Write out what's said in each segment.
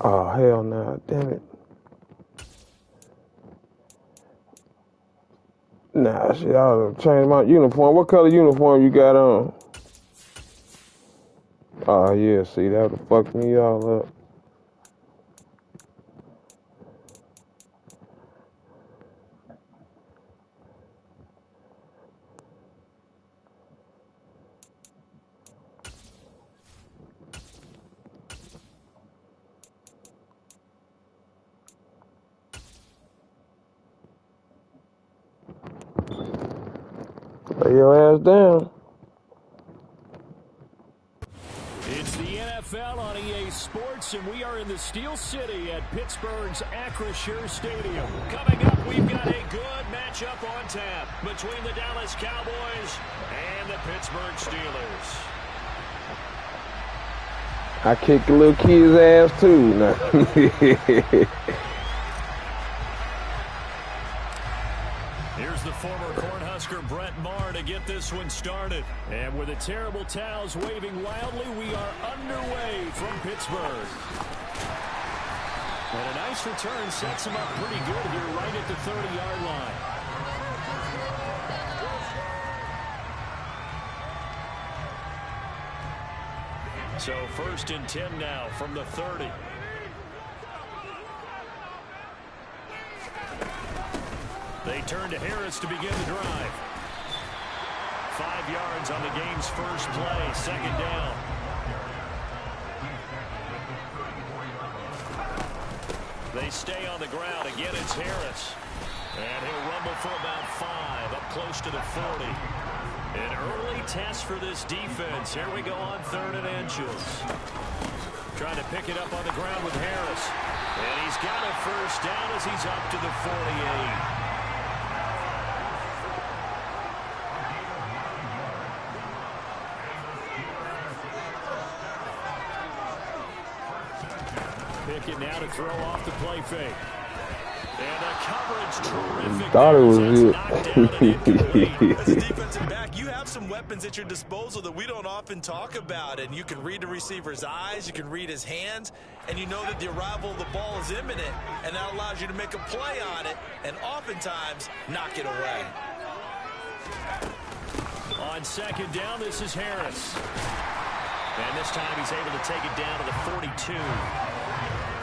Oh, hell no. Damn it. Nah, shit, I ought to change my uniform. What color uniform you got on? Oh, yeah, see, that would have fucked me all up. Lay your ass down. It's the NFL on EA Sports, and we are in the Steel City at Pittsburgh's Acrisure Stadium. Coming up, we've got a good matchup on tap between the Dallas Cowboys and the Pittsburgh Steelers. I kicked the little kid's ass too. Nah. Here's the former Cornhusker Brett Maher to get this one started. And with the terrible towels waving wildly, we are underway from Pittsburgh. And a nice return sets him up pretty good here right at the 30-yard line. So 1st and 10 now from the 30. They turn to Harris to begin the drive. 5 yards on the game's first play, 2nd down. They stay on the ground. Again, it's Harris. And he'll rumble for about 5, up close to the 40. An early test for this defense. Here we go on 3rd and inches. Trying to pick it up on the ground with Harris. And he's got a first down as he's up to the 48. Pickett now to throw off the play fake. And the coverage terrific. Thought it was As a defensive back, you have some weapons at your disposal that we don't often talk about. And you can read the receiver's eyes, you can read his hands, and you know that the arrival of the ball is imminent. And that allows you to make a play on it and oftentimes knock it away. On 2nd down, this is Harris. And this time he's able to take it down to the 42.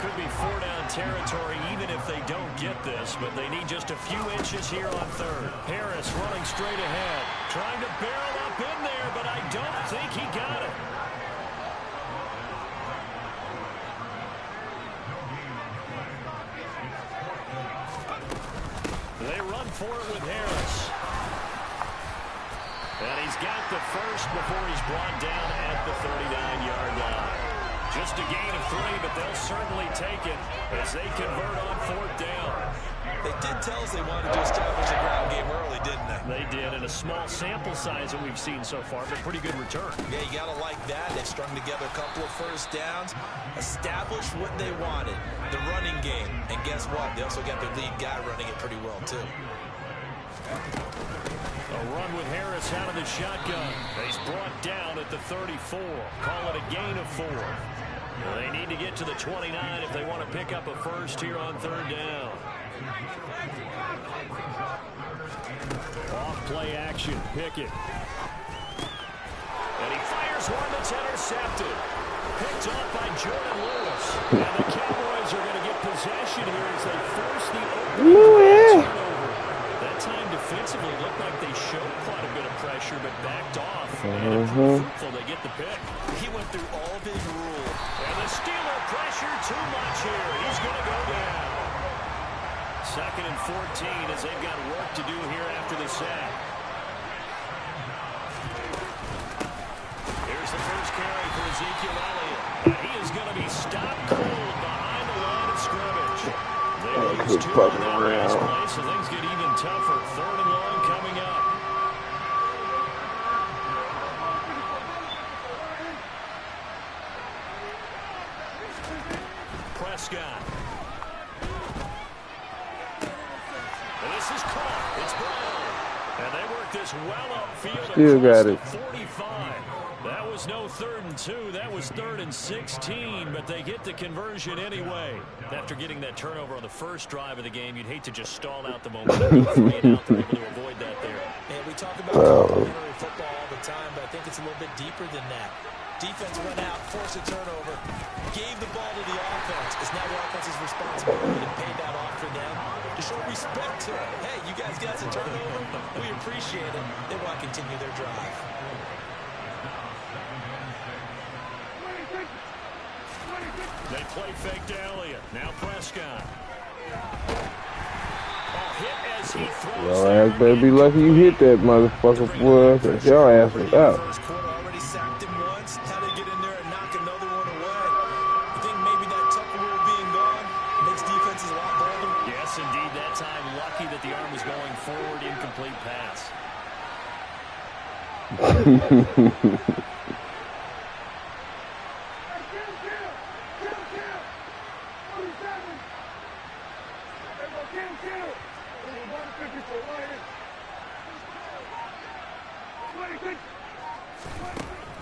Could be 4-down territory even if they don't get this, but they need just a few inches here on 3rd. Harris running straight ahead, trying to barrel up in there, but I don't think he got it. They run for it with Harris. And he's got the first before he's brought down at the 39-yard line. Just a gain of 3, but they'll certainly take it as they convert on 4th down. They did tell us they wanted to establish a ground game early, didn't they? They did, and a small sample size that we've seen so far, but pretty good return. Yeah, you got to like that. They strung together a couple of first downs, established what they wanted, the running game. And guess what? They also got their lead guy running it pretty well, too. A run with Harris out of the shotgun. He's brought down at the 34. Call it a gain of 4. They need to get to the 29 if they want to pick up a first here on 3rd down. Off play action, Pickett. And he fires one that's intercepted. Picked off by Jordan Lewis. And the Cowboys are going to get possession here as they force the opening turnover. That time defensively looked like they showed quite a bit of pressure, but backed off. And fruitful, they get the pick. He went through all of his rule. And the Steeler pressure too much here. He's going to go down. 2nd and 14 as they've got work to do here after the sack. Here's the first carry for Ezekiel Elliott. And he is going to be stopped cold behind the line of scrimmage. They lose 2 on that last play, so things get even tougher. 3rd and long coming up. Prescott. And this is caught. It's Brown. And they work this well upfield Still across got the it. 45. That was no 3rd and 2. That was 3rd and 16, but they get the conversion anyway. After getting that turnover on the first drive of the game, you'd hate to just stall out the momentum. 3 and out, they're able to avoid that there. And we talk about complementary football all the time, but I think it's a little bit deeper than that. Defense went out, forced a turnover, gave the ball to the offense. It's now the offense's responsibility to pay that off for them, to show respect to it. Hey, you guys got some turnover. We appreciate it. They want to continue their drive. They play fake to Elliott. Now Prescott. Hit as he throws. Your ass better be lucky you hit that motherfucker, boy, because your ass is out. First quarter already sacked him once. How they get in there and knock another one away? You think maybe that Tucker rule being gone makes defenses a lot bolder? Yes, indeed. That time, lucky that the arm was going forward. Incomplete pass.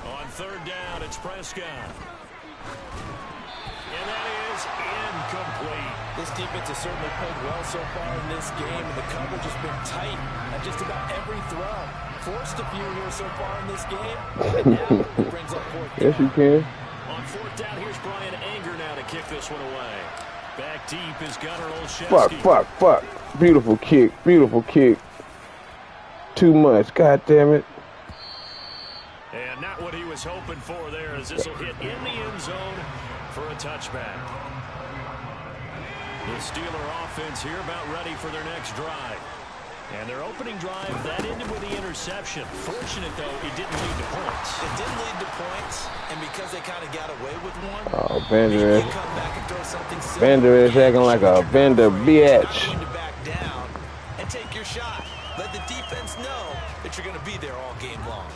On 3rd down, it's Prescott. And that is incomplete. This defense has certainly played well so far in this game, and the coverage has been tight at just about every throw. Forced a few here so far in this game, and now it brings up 4th down. Yes, you can. On 4th down, here's Brian Anger now to kick this one away. Back deep is Gunnar Olszewski. Fuck. Beautiful kick. Too much. God damn it. And not what he was hoping for there, as this will hit in the end zone for a touchback. The Steeler offense here about ready for their next drive. And their opening drive, that ended with the interception. Fortunate, though, it didn't lead to points. It didn't lead to points, and because they kind of got away with one, Oh, Bender is. come back and throw something silly. Bender is acting like a Bender bitch. To back down and take your shot. Let the defense know that you're going to be there all game long.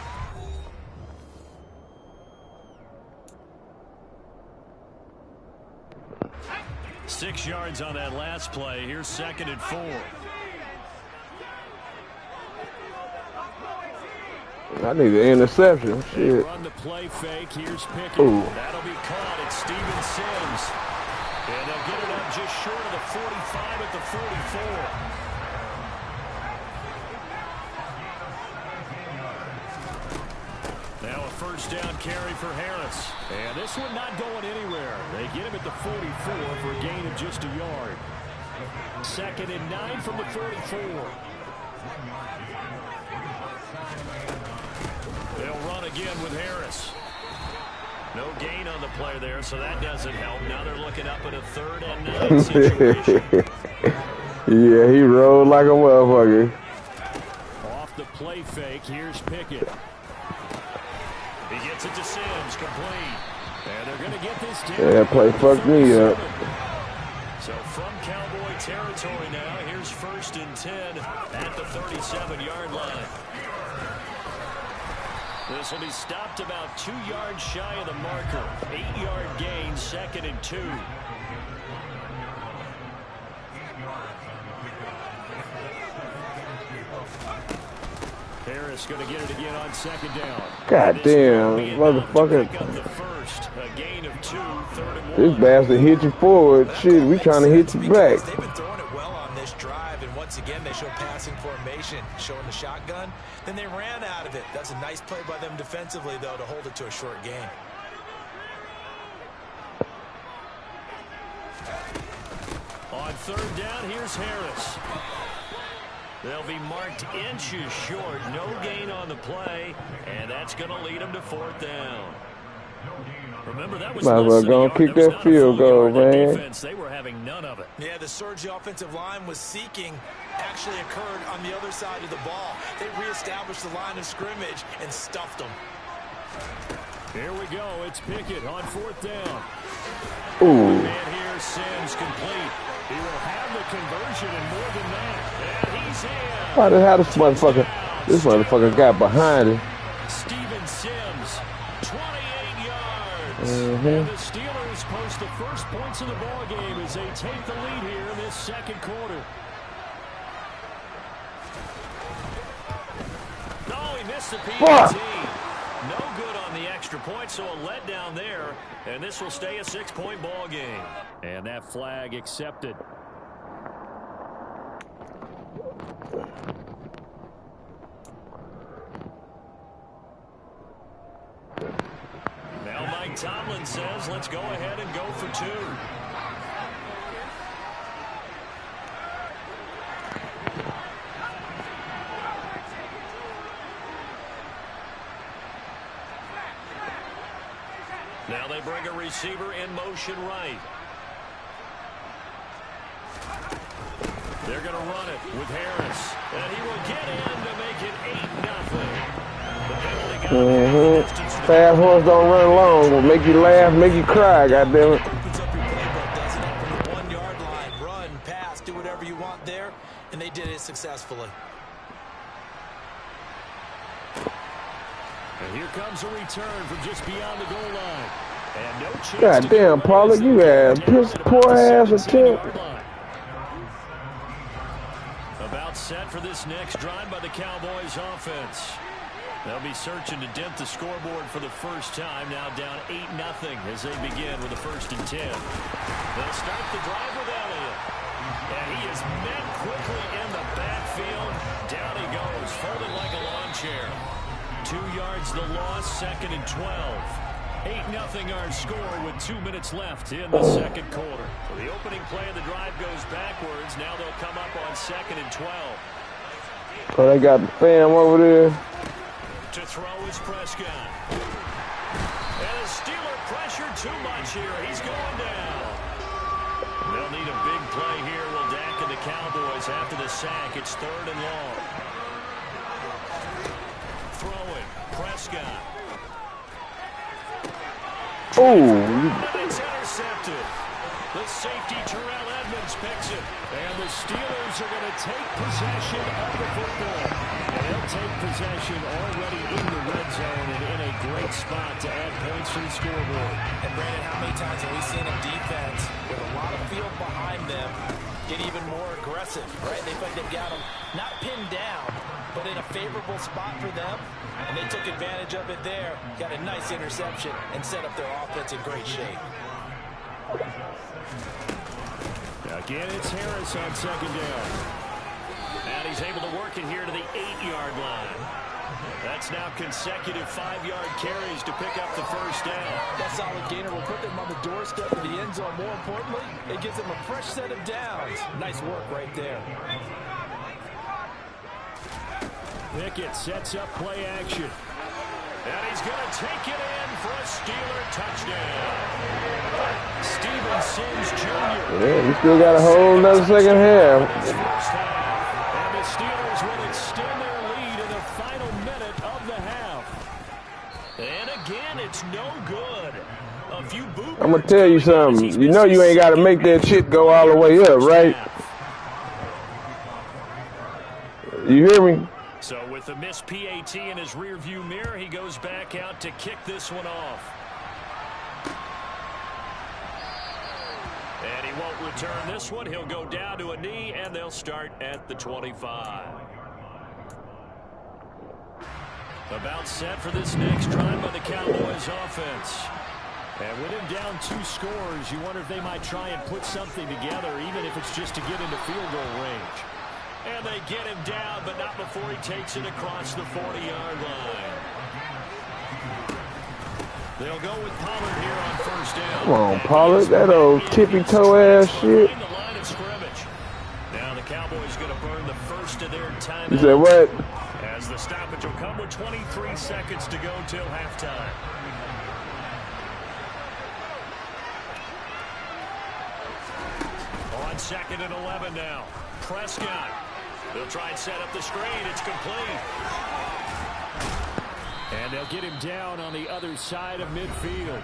Six yards on that last play. Here's 2nd and 4. I need an interception. They Shit. run the play fake. Here's Pickett. Ooh. That'll be caught. It's Steven Sims. And they'll get it up just short of the 45 at the 44. Now a 1st down carry for Harris. And this one not going anywhere. They get him at the 44 for a gain of just a yard. 2nd and 9 from the 44. They'll run again with Harris. No gain on the play there, so that doesn't help. Now they're looking up at a 3rd and 9 situation. Yeah, he rolled like a motherfucker. Off the play fake, here's Pickett. He gets it to Sims, complete. And they're going to get this down. Yeah, that play fucked me up. So from Cowboy territory now, here's 1st and 10 at the 37-yard line. This will be stopped about 2 yards shy of the marker. 8-yard gain, 2nd and 2. Harris going to get it again on 2nd down. God damn, motherfucker. This bastard hit you forward. Shit, we trying to hit you back. They've been throwing it well on this drive, and once again they show passing formation, showing the shotgun. Then they ran out of it. That's a nice play by them defensively, though, to hold it to a short gain. On 3rd down, here's Harris. They'll be marked inches short. No gain on the play, and that's going to lead them to 4th down. Remember, that was might as well go and kick that field goal, man. Defense, they were having none of it. Yeah, the surge the offensive line was seeking actually occurred on the other side of the ball. They reestablished the line of scrimmage and stuffed them. Here we go. It's Pickett on 4th down. Ooh. And here's Sims complete. He will have the conversion and more than that. And he's in. How this motherfucker got behind him. Steven Sims, 28 yards. Mm-hmm. And the Steelers post the first points of the ball game as they take the lead here in this 2nd quarter. gets the Fuck! PAT. No good on the extra point, so a letdown there. And this will stay a 6-point ball game. And that flag accepted. Now Mike Tomlin says, let's go ahead and go for 2. Now they bring a receiver in motion right. They're going to run it with Harris. And he will get in to make it 8-0. Fast horse don't run long. Will make you laugh, make you cry, goddammit. Opens up your playbook, doesn't it? From the 1-yard line, run, pass, do whatever you want there, and they did it successfully. And here comes a return from just beyond the goal line. And no chance. God damn, Pollard, you had piss poor ass attempt. About set for this next drive by the Cowboys offense. They'll be searching to dent the scoreboard for the first time. Now down 8-0 as they begin with a 1st and 10. They'll start the drive with Elliott. And he is met quickly in the backfield. Down he goes, folded like a lawn chair. 2 yards the loss, 2nd and 12. 8-0 our score with 2 minutes left in the second quarter. So the opening play of the drive goes backwards. Now they'll come up on 2nd and 12. Oh, they got the fam over there. To throw is Prescott. And the Steeler pressure too much here. He's going down. They'll need a big play here. Will Dak and the Cowboys after the sack. It's 3rd and long. Throwing. Prescott. Oh, It's intercepted. The safety Terrell Edmonds picks it. And the Steelers are going to take possession of the football. And they'll take possession already in the red zone and in a great spot to add points to the scoreboard. And Brandon, how many times have we seen a defense with a lot of field behind them get even more aggressive, right? They feel like they've got them not pinned down, but in a favorable spot for them. And they took advantage of it there, got a nice interception, and set up their offense in great shape. Again, it's Harris on 2nd down. And he's able to work it here to the 8-yard line. That's now consecutive 5-yard carries to pick up the 1st down. That solid gainer will put them on the doorstep of the end zone. More importantly, it gives them a fresh set of downs. Nice work right there. Pickett sets up play action. And he's going to take it in for a Steeler touchdown. Steven Sims Jr. yeah, we still got a whole another second half. And the Steelers will extend their lead in the final minute of the half. And again, it's no good. A few boot. I'm gonna tell you something. You know you ain't got to make that shit go all the way up, right? You hear me? So with the missed PAT in his rearview mirror, he goes back out to kick this one off. And he won't return this one. He'll go down to a knee, and they'll start at the 25. About set for this next drive by the Cowboys offense. And with him down 2 scores, you wonder if they might try and put something together, even if it's just to get into field goal range. And they get him down, but not before he takes it across the 40-yard line. They'll go with Pollard here on 1st down. Come on, Pollard. That old tippy-toe ass shit. The line of scrimmage. Now the Cowboys going to burn the first of their timeouts. You said what? As the stoppage will come with 23 seconds to go till halftime. On 2nd and 11 now. Prescott. They'll try and set up the screen. It's complete. And they'll get him down on the other side of midfield.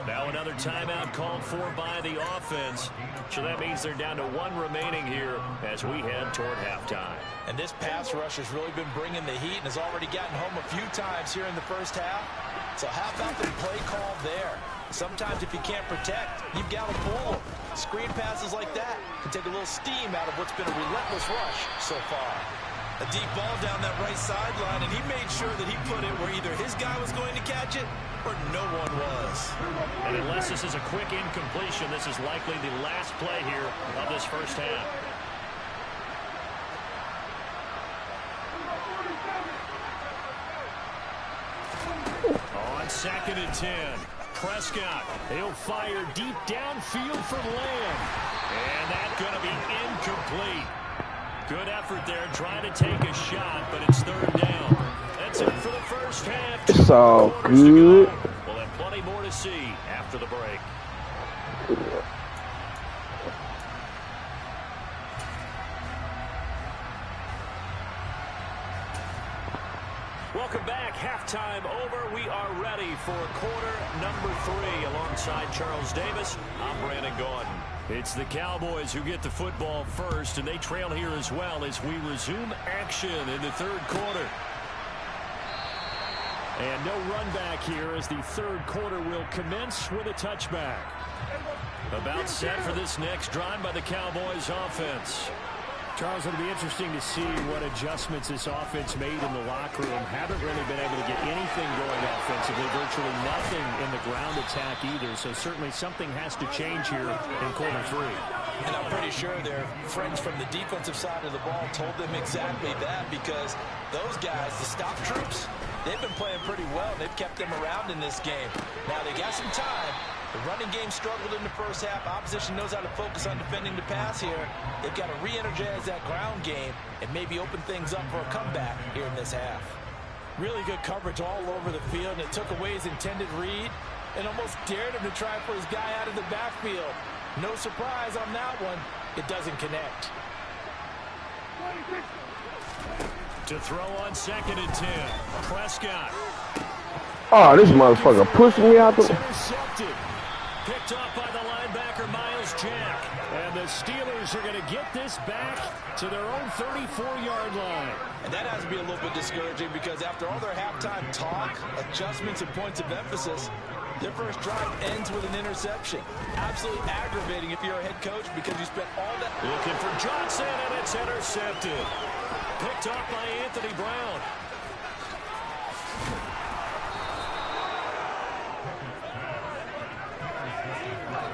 Now another timeout called for by the offense. So that means they're down to 1 remaining here as we head toward halftime. And this pass rush has really been bringing the heat and has already gotten home a few times here in the first half. So how about the play call there? Sometimes if you can't protect, you've got to pull them. Screen passes like that can take a little steam out of what's been a relentless rush so far. A deep ball down that right sideline, and he made sure that he put it where either his guy was going to catch it or no one was. And unless this is a quick incompletion, this is likely the last play here of this first half. On 2nd and 10, Prescott, he'll fire deep downfield for Lamb. And that's going to be incomplete. Good effort there, trying to take a shot, but it's 3rd down. That's it for the first half. It's all good. We'll have plenty more to see after the break. Welcome back. Halftime over. We are ready for quarter number 3. Alongside Charles Davis, I'm Brandon Gaudin. It's the Cowboys who get the football first, and they trail here as well as we resume action in the 3rd quarter. And no run back here as the 3rd quarter will commence with a touchback. About set for this next drive by the Cowboys offense. Charles, it'll be interesting to see what adjustments this offense made in the locker room. Haven't really been able to get anything going offensively. Virtually nothing in the ground attack either. So certainly something has to change here in quarter 3. And I'm pretty sure their friends from the defensive side of the ball told them exactly that, because those guys, the stop troops, they've been playing pretty well. They've kept them around in this game. Now they got some time. The running game struggled in the first half. Opposition knows how to focus on defending the pass here. They've got to re-energize that ground game and maybe open things up for a comeback here in this half. Really good coverage all over the field, and it took away his intended read and almost dared him to try for his guy out of the backfield. No surprise on that one. It doesn't connect. To throw on 2nd and 10, Prescott. Oh, this motherfucker pushing me out the... Intercepted. Picked off by the linebacker, Miles Jack. And the Steelers are going to get this back to their own 34-yard line. And that has to be a little bit discouraging, because after all their halftime talk, adjustments, and points of emphasis, their first drive ends with an interception. Absolutely aggravating if you're a head coach, because you spent all that... Looking for Johnson, and it's intercepted. Picked off by Anthony Brown.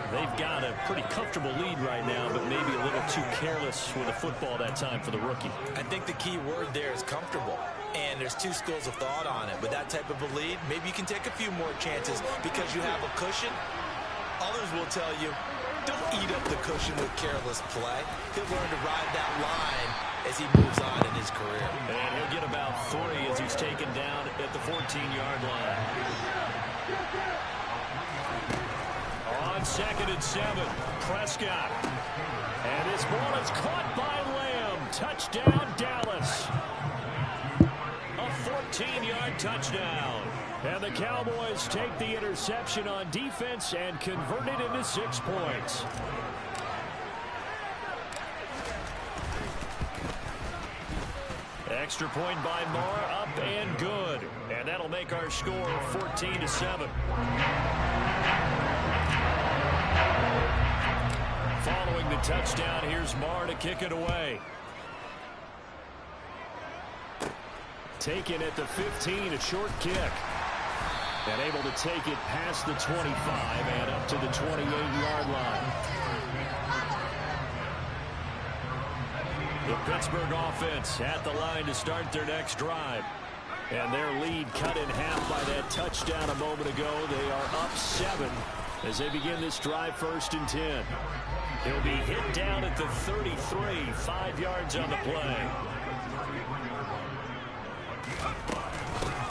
They've got a pretty comfortable lead right now, but maybe a little too careless with the football that time for the rookie. I think the key word there is comfortable. And there's 2 schools of thought on it. With that type of a lead, maybe you can take a few more chances because you have a cushion. Others will tell you, don't eat up the cushion with careless play. He'll learn to ride that line as he moves on in his career. And he'll get about 3 as he's taken down at the 14-yard line. On 2nd and 7, Prescott. And this ball is caught by Lamb. Touchdown, Dallas. A 14-yard touchdown. And the Cowboys take the interception on defense and convert it into 6 points. Extra point by Moore, up and good. And that'll make our score 14-7. Following the touchdown, here's Marr to kick it away. Taken at the 15, a short kick. And able to take it past the 25 and up to the 28-yard line. The Pittsburgh offense at the line to start their next drive. And their lead cut in half by that touchdown a moment ago. They are up 7 as they begin this drive, 1st and 10. He'll be hit down at the 33, 5 yards on the play.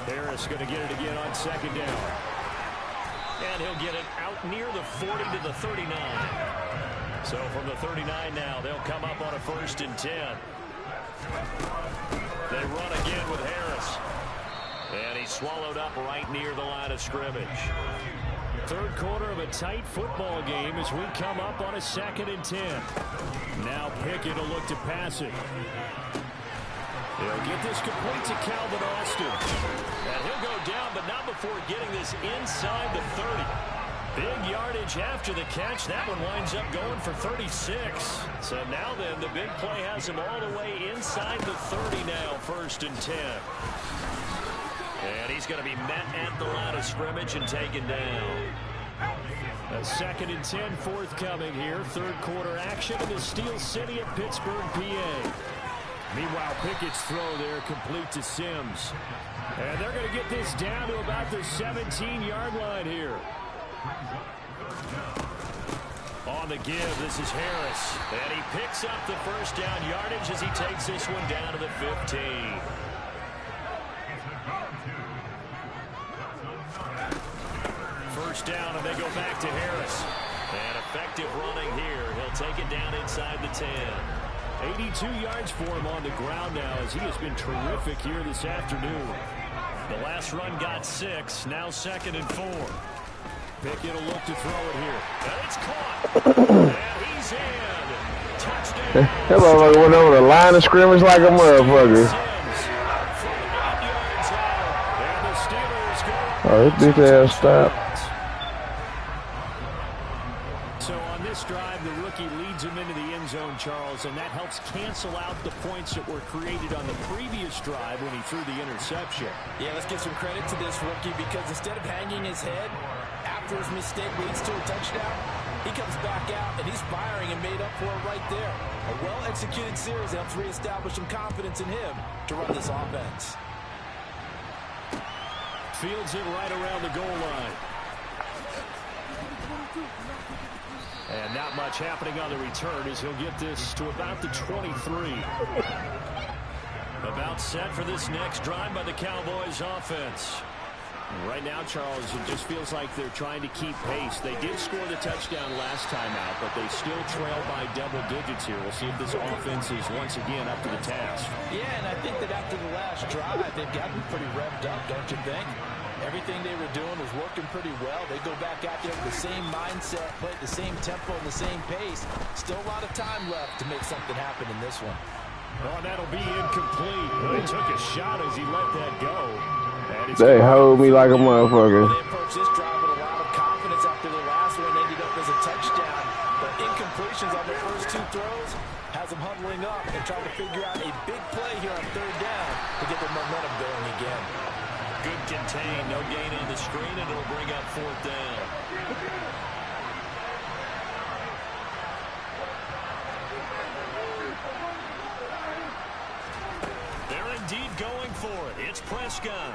Harris going to get it again on 2nd down. And he'll get it out near the 40 to the 39. So from the 39 now, they'll come up on a 1st and 10. They run again with Harris. And he's swallowed up right near the line of scrimmage. 3rd quarter of a tight football game as we come up on a 2nd and 10. Now Pickett will look to pass it. He'll get this complete to Calvin Austin. And he'll go down, but not before getting this inside the 30. Big yardage after the catch. That one winds up going for 36. So now then, the big play has him all the way inside the 30 now, 1st and 10. And he's going to be met at the line of scrimmage and taken down. A 2nd and 10 forthcoming here. 3rd quarter action in the Steel City of Pittsburgh, PA. Meanwhile, Pickett's throw there complete to Sims. And they're going to get this down to about the 17-yard line here. On the give, this is Harris. And he picks up the 1st down yardage as he takes this one down to the 15. First down, and they go back to Harris. And effective running here. He'll take it down inside the 10. 82 yards for him on the ground now as he has been terrific here this afternoon. The last run got 6. Now 2nd and 4. Pickett will look to throw it here. And it's caught. And he's in. Touchdown. That motherfucker went over the line of scrimmage like a motherfucker. Oh, this bitch ass stop. So on this drive, the rookie leads him into the end zone, Charles, and that helps cancel out the points that were created on the previous drive when he threw the interception. Yeah, let's give some credit to this rookie because instead of hanging his head after his mistake leads to a touchdown, he comes back out and he's firing and made up for it right there. A well-executed series helps reestablish some confidence in him to run this offense. Fields it right around the goal line. And not much happening on the return as he'll get this to about the 23. About set for this next drive by the Cowboys offense. Right now, Charles, it just feels like they're trying to keep pace. They did score the touchdown last time out, but they still trail by double digits here. We'll see if this offense is once again up to the task. Yeah, and I think that after the last drive, they've gotten pretty revved up, don't you think? Everything they were doing was working pretty well. They go back out there with the same mindset, play at the same tempo and the same pace. Still a lot of time left to make something happen in this one. Oh, that'll be incomplete. They took a shot as he let that go. They hold me like a motherfucker. They approached this drive with a lot of confidence after the last one. Ended up as a touchdown. But incompletions on the first 2 throws has them huddling up and trying to figure out a big play here on 3rd down to get their momentum going again. Good contain. No gain on the screen, and it'll bring up 4th down. Indeed going for it. It's Prescott.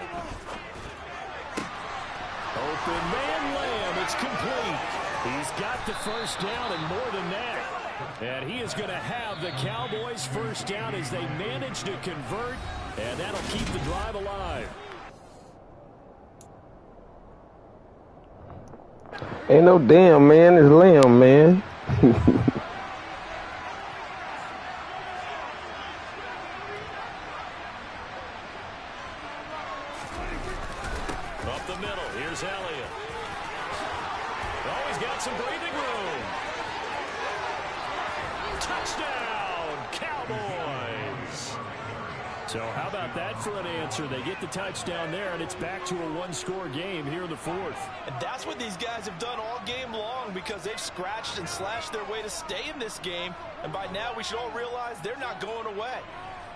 Open man Lamb. It's complete. He's got the 1st down and more than that. And he is going to have the Cowboys' 1st down as they manage to convert. And that'll keep the drive alive. Ain't no damn man. It's Lamb, man. Up the middle, here's Elliott. Oh, he's got some breathing room. Touchdown, Cowboys. So how about that for an answer? They get the touchdown there, and it's back to a 1-score game here in the 4th. And that's what these guys have done all game long because they've scratched and slashed their way to stay in this game. And by now, we should all realize they're not going away.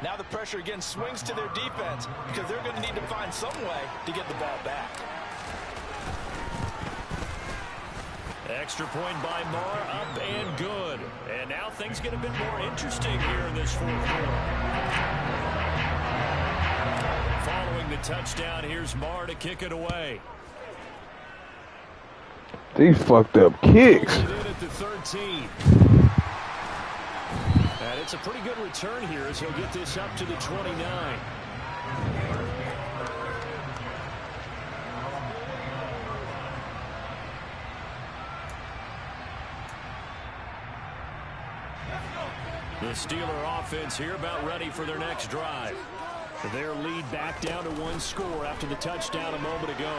Now the pressure again swings to their defense because they're going to need to find some way to get the ball back. Extra point by Marr, up and good. And now things get a bit more interesting here in this 4th quarter. Following the touchdown, here's Marr to kick it away. These fucked up kicks. In at the 13. And it's a pretty good return here as he'll get this up to the 29. The Steeler offense here about ready for their next drive. Their lead back down to 1 score after the touchdown a moment ago.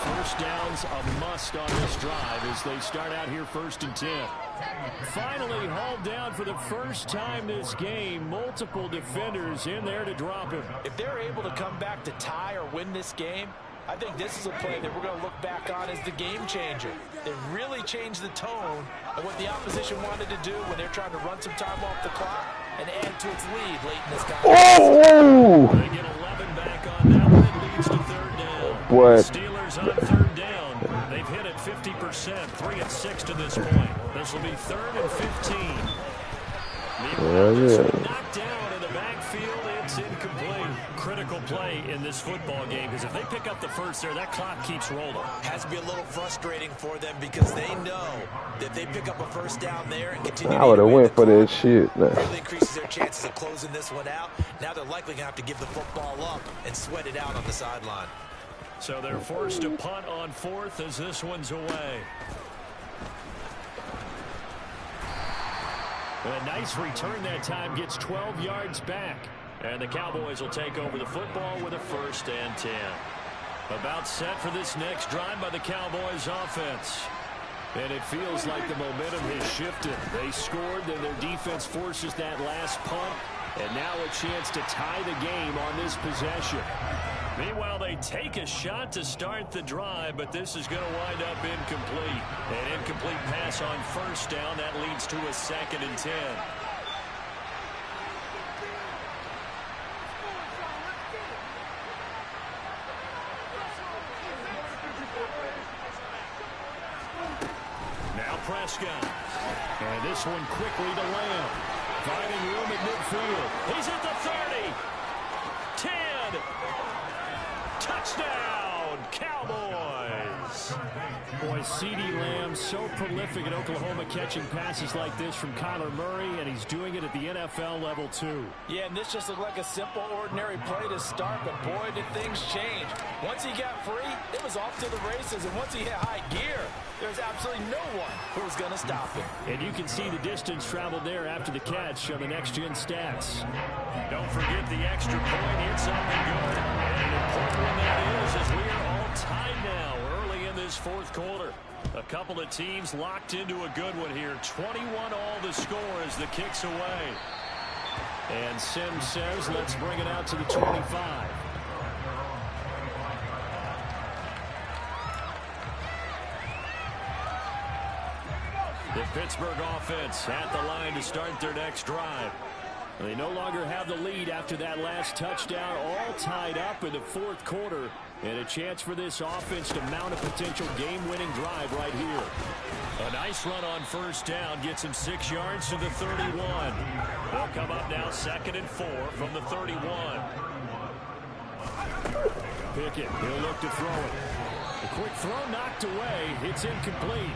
1st down's a must on this drive as they start out here 1st and 10. Finally hauled down for the first time this game. Multiple defenders in there to drop him. If they're able to come back to tie or win this game, I think this is a play that we're going to look back on as the game changer. It really changed the tone of what the opposition wanted to do when they're trying to run some time off the clock and add to its lead late in this contest. Oh! They get 11 back on that one. It leads to third down. What? Steelers on third down. They've hit it 50%, 3 and 6 to this point. This will be 3rd and 15. Meanwhile, this one knocked down in the backfield. It's incomplete. Critical play in this football game because if they pick up the first there, that clock keeps rolling. Has to be a little frustrating for them because they know that they pick up a first down there and continue. I would have went for that shit. Really increases their chances of closing this one out. Now they're likely going to have to give the football up and sweat it out on the sideline. So they're forced to punt on 4th as this one's away. A nice return that time, gets 12 yards back. And the Cowboys will take over the football with a 1st and 10. About set for this next drive by the Cowboys offense. And it feels like the momentum has shifted. They scored, then their defense forces that last punt. And now a chance to tie the game on this possession. Meanwhile, they take a shot to start the drive, but this is going to wind up incomplete. An incomplete pass on 1st down. That leads to a 2nd and 10. Now Prescott. And this one quickly to Lamb. Finding room at midfield. He's at the 30. 10. Touchdown, Cowboys. Boy, CeeDee Lamb so prolific at Oklahoma catching passes like this from Kyler Murray, and he's doing it at the NFL level too. Yeah, and this just looked like a simple, ordinary play to start, but boy, did things change. Once he got free, it was off to the races, and once he hit high gear, there's absolutely no one who was going to stop him. And you can see the distance traveled there after the catch on the next-gen stats. Don't forget the extra point. It's up and good. And an important one that is, as we are all tied now early in this 4th quarter. A couple of teams locked into a good one here. 21 all the score as the kick's away. And Sims says, let's bring it out to the 25. The Pittsburgh offense at the line to start their next drive. They no longer have the lead after that last touchdown, all tied up in the 4th quarter. And a chance for this offense to mount a potential game-winning drive right here. A nice run on 1st down gets him 6 yards to the 31. They'll come up now 2nd and 4 from the 31. Pickett, he'll look to throw it. A quick throw knocked away. It's incomplete.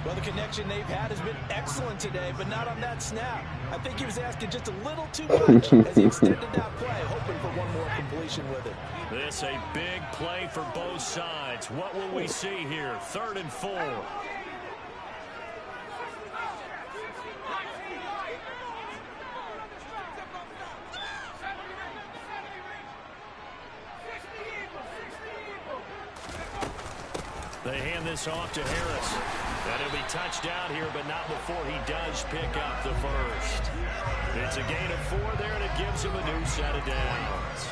Well, the connection they've had has been excellent today, but not on that snap. I think he was asking just a little too much as he extended that play, hoping for one more completion with it. This a big play for both sides. What will we see here? 3rd and 4. They hand this off to Harris. And he'll be touched out here, but not before he does pick up the 1st. It's a gain of 4 there, and it gives him a new set of downs.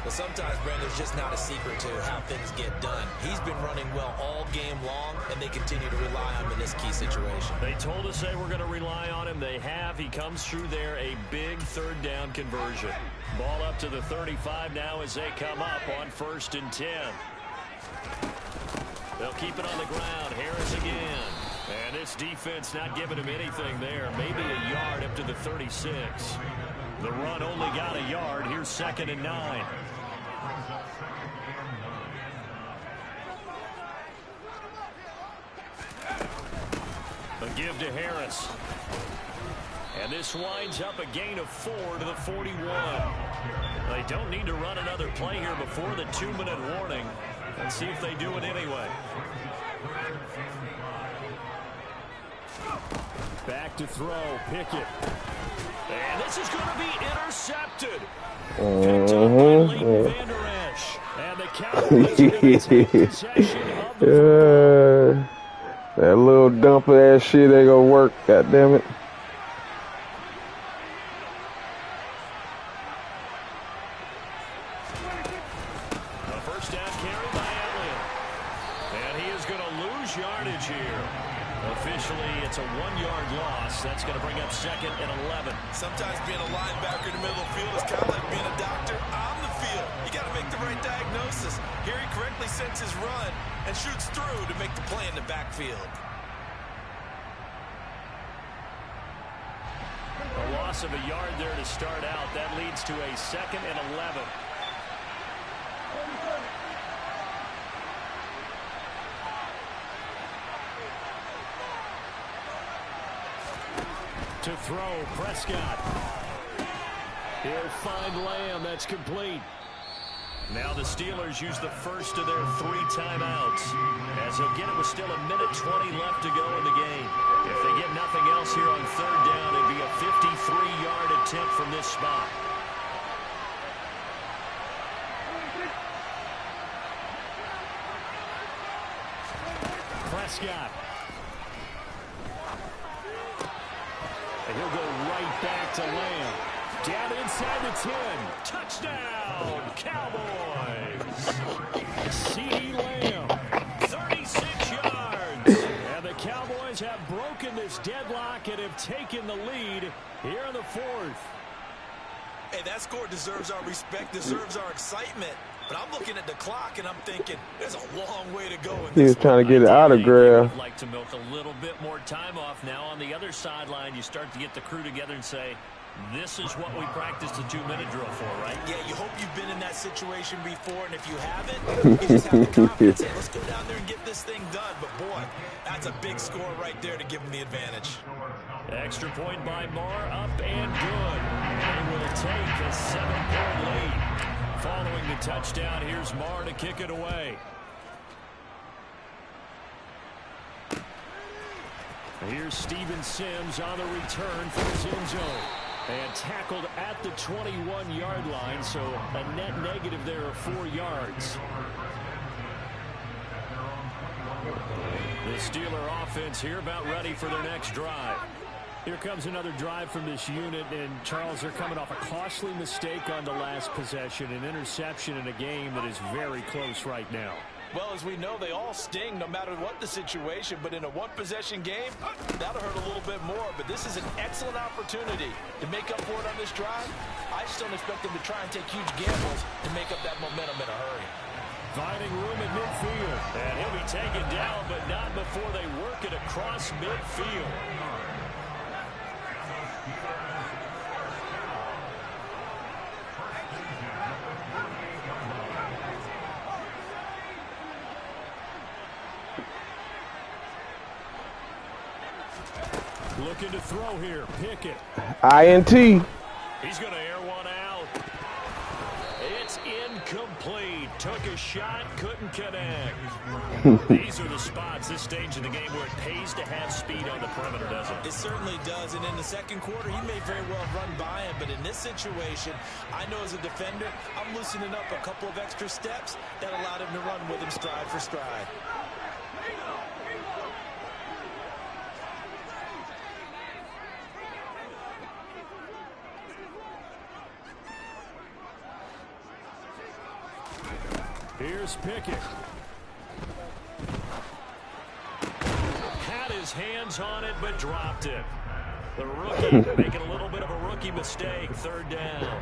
Well, sometimes, Brandon, there's just not a secret to how things get done. He's been running well all game long, and they continue to rely on him in this key situation. They told us they were going to rely on him. They have. He comes through there, a big 3rd down conversion. Ball up to the 35 now as they come up on 1st and 10. They'll keep it on the ground. Harris again. And this defense not giving him anything there. Maybe a yard up to the 36. The run only got a yard. Here's 2nd and 9. A give to Harris. And this winds up a gain of 4 to the 41. They don't need to run another play here before the 2-minute warning. Let's see if they do it anyway. Back to throw, Pickett. And this is going to be intercepted. Picked up by Leighton Vander Esch. And the Cowboys are going to take possession of the that little dump of that shit ain't gonna work, goddammit. A 1st down carry by lose yardage here. Officially, it's a 1-yard loss. That's going to bring up 2nd and 11. Sometimes being a linebacker in the middle of the field is kind of like being a doctor on the field. You got to make the right diagnosis. Here he correctly sends his run and shoots through to make the play in the backfield. A loss of a yard there to start out. That leads to a 2nd and 11. To throw, Prescott. He'll find Lamb. That's complete. Now the Steelers use the first of their 3 timeouts. As he'll get it with still 1:20 left to go in the game. If they get nothing else here on 3rd down, it'd be a 53-yard attempt from this spot. Prescott. And he'll go right back to Lamb. Down inside the 10. Touchdown, Cowboys. CeeDee Lamb, 36 yards. And the Cowboys have broken this deadlock and have taken the lead here in the 4th. Hey, that score deserves our respect, deserves our excitement. But I'm looking at the clock and I'm thinking there's a long way to go. He was trying to get an autograph. I'd like to milk a little bit more time off now. On the other sideline, you start to get the crew together and say, this is what we practiced the 2-minute drill for, right? Yeah, you hope you've been in that situation before, and if you haven't, you just have the confidence. Hey, let's go down there and get this thing done. But, boy, that's a big score right there to give them the advantage. Extra point by Marr, up and good. They will take a 7-point lead. Following the touchdown, here's Marr to kick it away. Here's Steven Sims on the return for his end zone. And tackled at the 21-yard line, so a net negative there of 4 yards. The Steeler offense here about ready for their next drive. Here comes another drive from this unit, and Charles, they're coming off a costly mistake on the last possession, an interception in a game that is very close right now. Well, as we know, they all sting no matter what the situation, but in a one-possession game, that'll hurt a little bit more. But this is an excellent opportunity to make up for it on this drive. I just don't expect them to try and take huge gambles to make up that momentum in a hurry. Finding room at midfield, and he'll be taken down, but not before they work it across midfield. Looking to throw here. Pickett. INT. He's going to air one out. It's incomplete. Took a shot, couldn't connect. These are the spots this stage of the game where it pays to have speed on the perimeter, doesn't it? It certainly does. And in the second quarter, he may very well run by him. But in this situation, I know as a defender, I'm loosening up a couple of extra steps that allowed him to run with him stride for stride. Here's Pickett. Had his hands on it, but dropped it. The rookie making a little bit of a rookie mistake. 3rd down.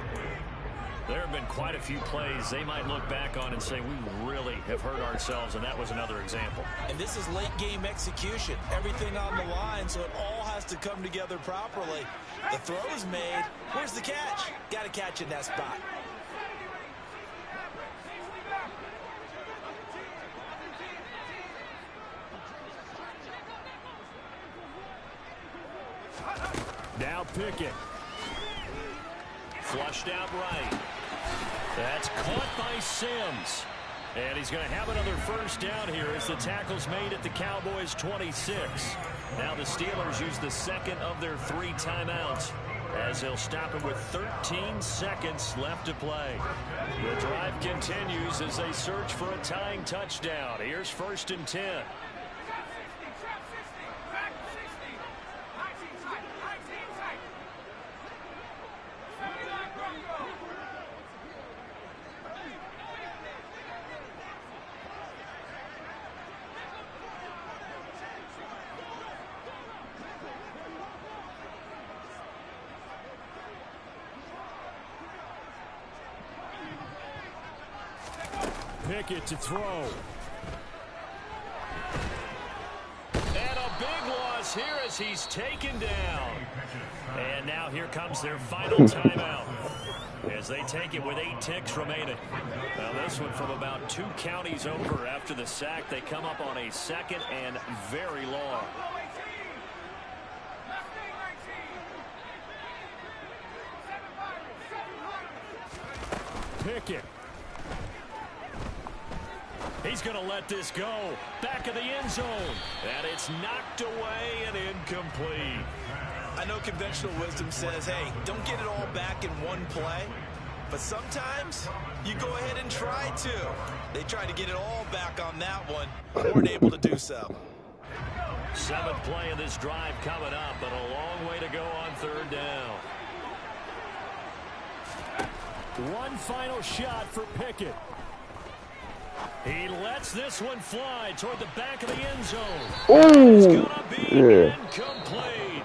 There have been quite a few plays they might look back on and say, we really have hurt ourselves, and that was another example. And this is late game execution. Everything on the line, so it all has to come together properly. The throw is made. Where's the catch? Got to catch in that spot. Now Pickett. Flushed out right. That's caught by Sims. And he's going to have another 1st down here as the tackle's made at the Cowboys' 26. Now the Steelers use the 2nd of their 3 timeouts as they'll stop it with 13 seconds left to play. The drive continues as they search for a tying touchdown. Here's 1st and 10. Pickett to throw. And a big loss here as he's taken down. And now here comes their final timeout as they take it with 8 ticks remaining. Now this one from about 2 counties over after the sack. They come up on a 2nd and very long. Pickett. He's going to let this go. Back of the end zone. And it's knocked away and incomplete. I know conventional wisdom says, hey, don't get it all back in one play. But sometimes you go ahead and try to. They tried to get it all back on that one. Weren't able to do so. 7th play of this drive coming up, but a long way to go on 3rd down. One final shot for Pickett. He lets this one fly toward the back of the end zone. It's going to be incomplete.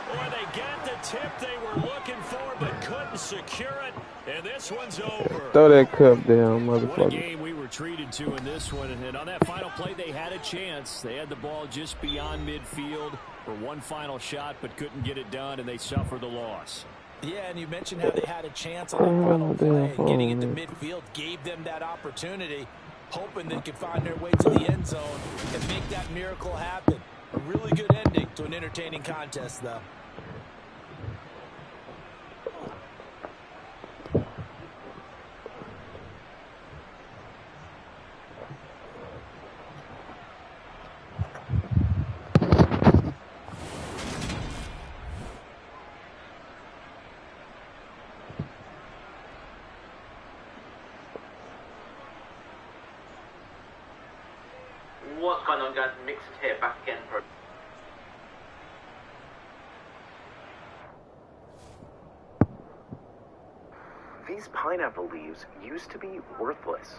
Boy, they got the tip they were looking for, but couldn't secure it. And this one's over. Throw that cup down, motherfucker. What a game we were treated to in this one. And on that final play, they had a chance. They had the ball just beyond midfield for one final shot, but couldn't get it done, and they suffered the loss. Yeah, and you mentioned how they had a chance on that final play. Getting into midfield gave them that opportunity, hoping they could find their way to the end zone and make that miracle happen. A really good ending to an entertaining contest, though. What's going on, guys? Mixed here back again for These pineapple leaves used to be worthless.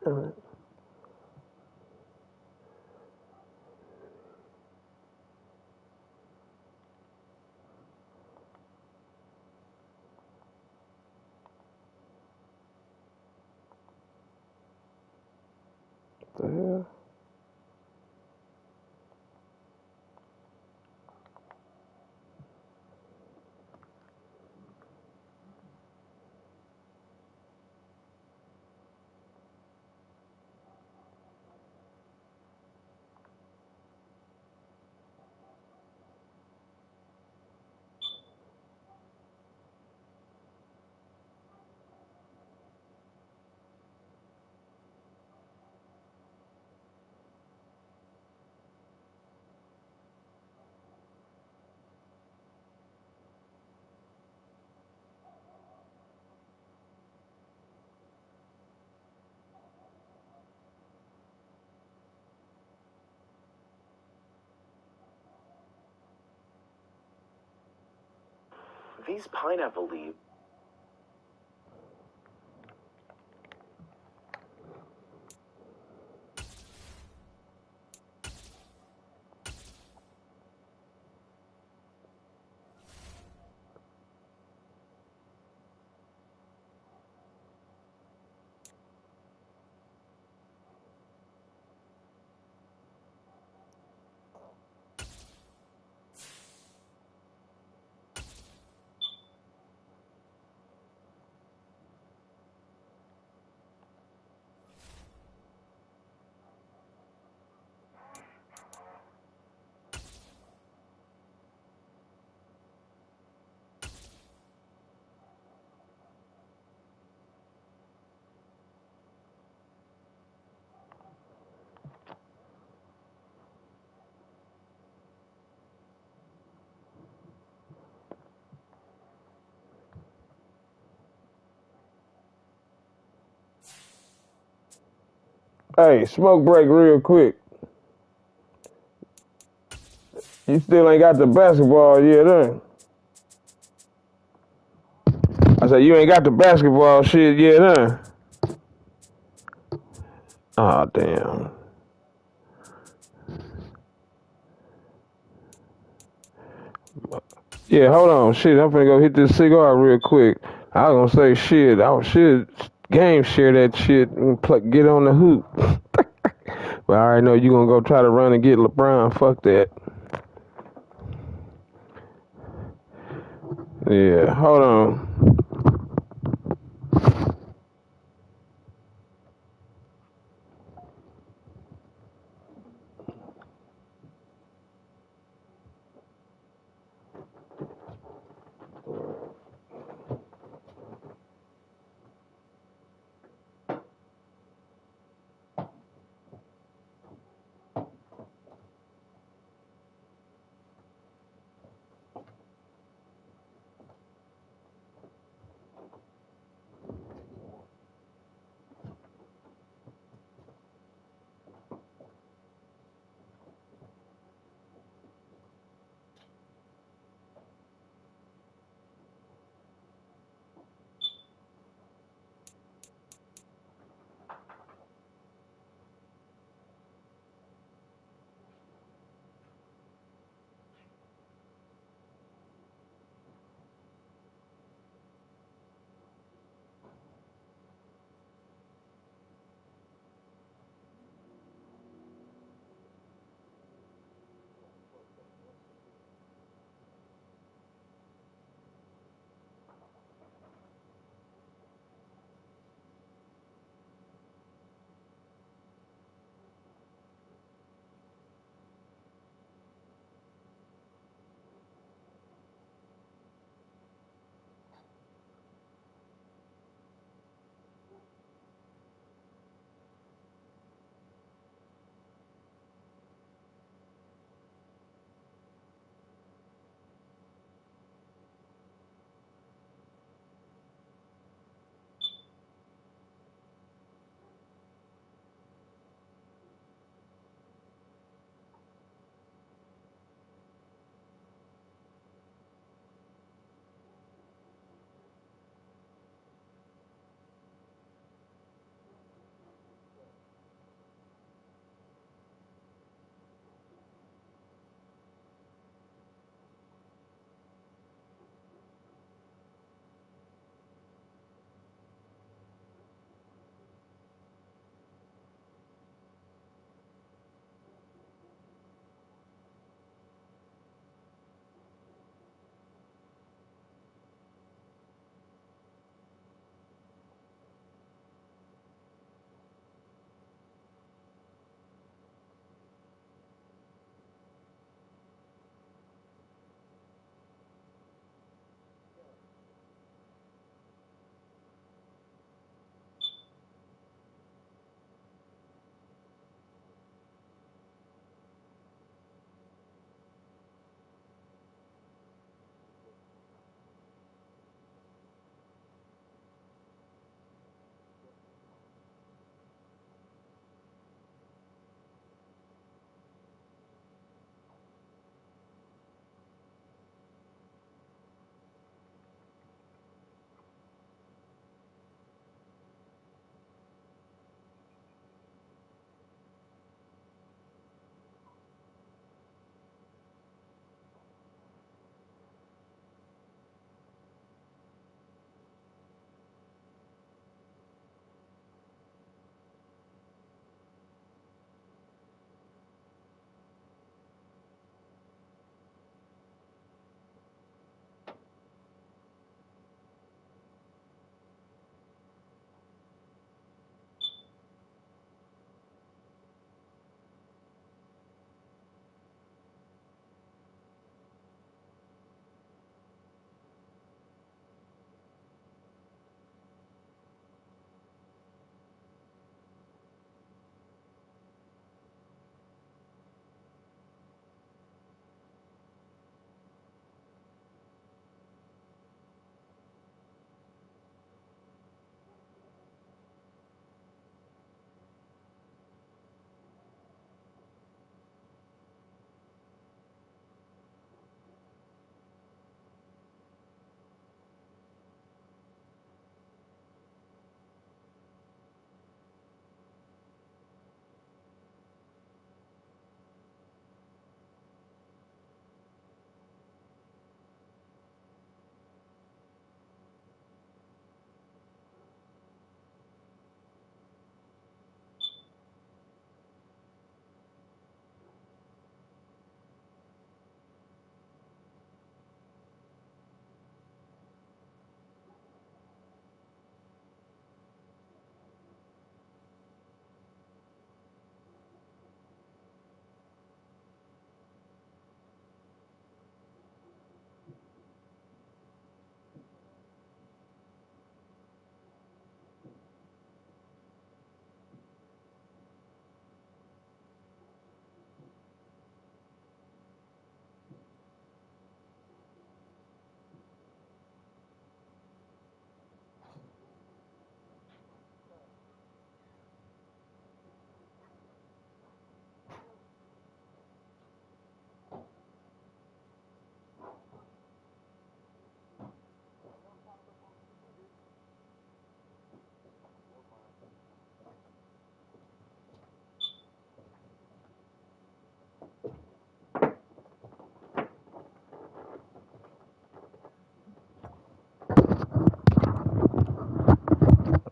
Damn it. What the hell? These pineapple leaves. Hey, smoke break real quick. You still ain't got the basketball yet, huh? I said, you ain't got the basketball shit yet, huh? Oh, damn. Yeah, hold on. Shit, I'm finna go hit this cigar real quick. I was gonna say shit. I should game share that shit and get on the hoop. But I already know you gonna go try to run and get LeBron. Fuck that. Yeah, hold on.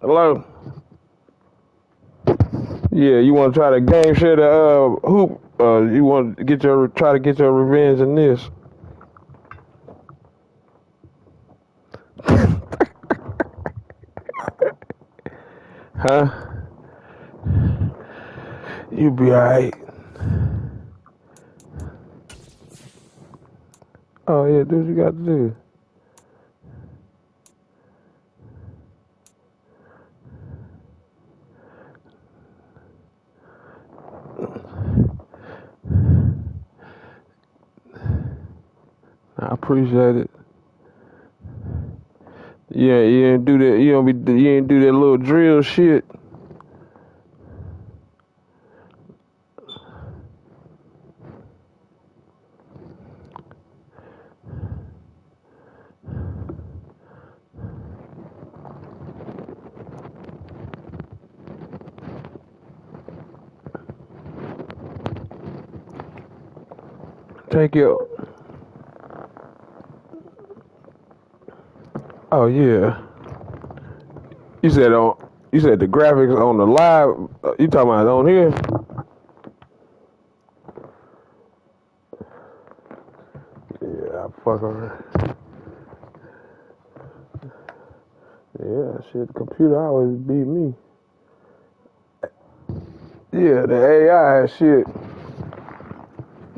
Hello? Yeah, you want to try to game share the hoop? You want to try to get your revenge in this? Huh? You be alright. Oh yeah, do what you got to do. I appreciate it. Yeah, you ain't do that. You ain't do that little drill shit. Take your. Oh yeah. You said the graphics on the live. You talking about on here? Yeah, I fuck around. Yeah, shit. The computer always beat me. Yeah, the AI shit.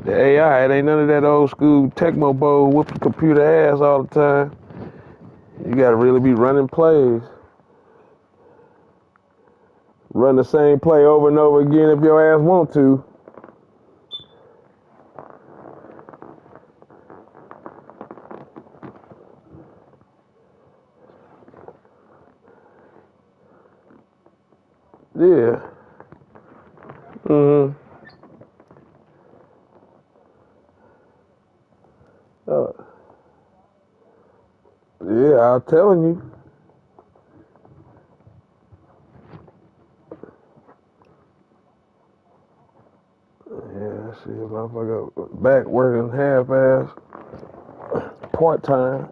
The AI, it ain't none of that old school Tecmo Bowl whoop the computer ass all the time. You gotta really be running plays. Run the same play over and over again if your ass want to. Yeah. Mm-hmm. Yeah, I'm telling you. Yeah, shit, motherfucker back working half-ass, part-time.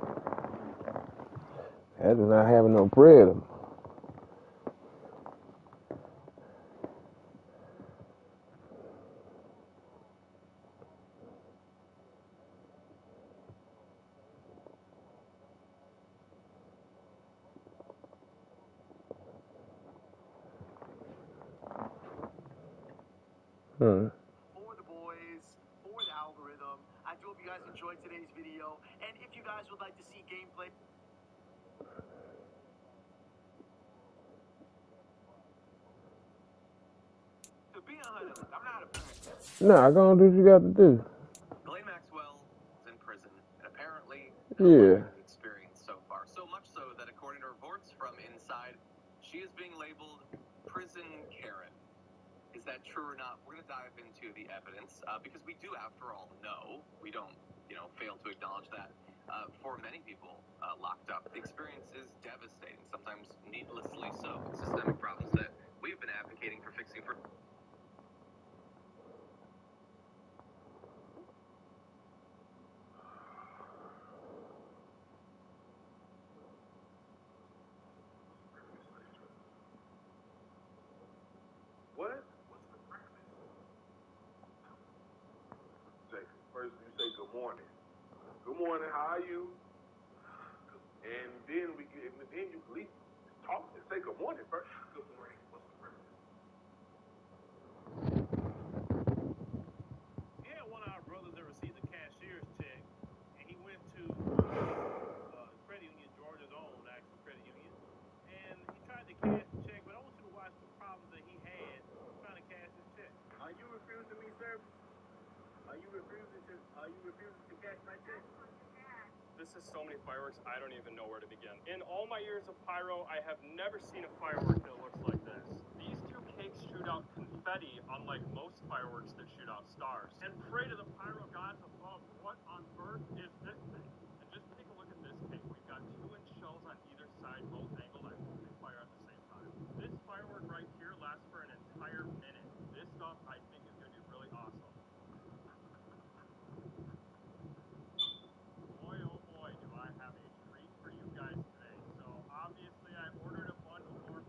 That's not having no bread. Hmm. For the boys, for the algorithm. I do hope you guys enjoyed today's video. And if you guys would like to see gameplay. To be honest, I'm not a parent. Nah, go on do what you got to do. Ghislaine Maxwell is in prison, and apparently Yeah. experience so far. So much so that according to reports from inside, she is being labeled Prison Karen. Is that true or not? We're going to dive into the evidence because we do, after all, know. We don't, fail to acknowledge that. For many people locked up, the experience is devastating, sometimes needlessly so. Systemic problems that we've been advocating for fixing for. What? First you say good morning. Good morning, how are you? And then then you at least talk and say good morning first. Good morning. What's the breakfast? Yeah, one of our brothers that received a cashier's check, and he went to credit union, Georgia's own actual credit union, and he tried to cash the check, but I want you to watch the problems that he had trying to cash his check. Are you refusing me service? Are you refusing to cash my check? This is so many fireworks, I don't even know where to begin. In all my years of pyro, I have never seen a firework that looks like this. These two cakes shoot out confetti, unlike most fireworks that shoot out stars. And pray to the pyro gods above, what on earth is this thing? And just take a look at this cake. We've got 2-inch shells on either side, both angled at and fire at the same time. This firework right here lasts for an entire minute. This stuff, I think, is going to be really awesome. Boy, oh boy, do I have a treat for you guys today. So obviously I ordered a bundle more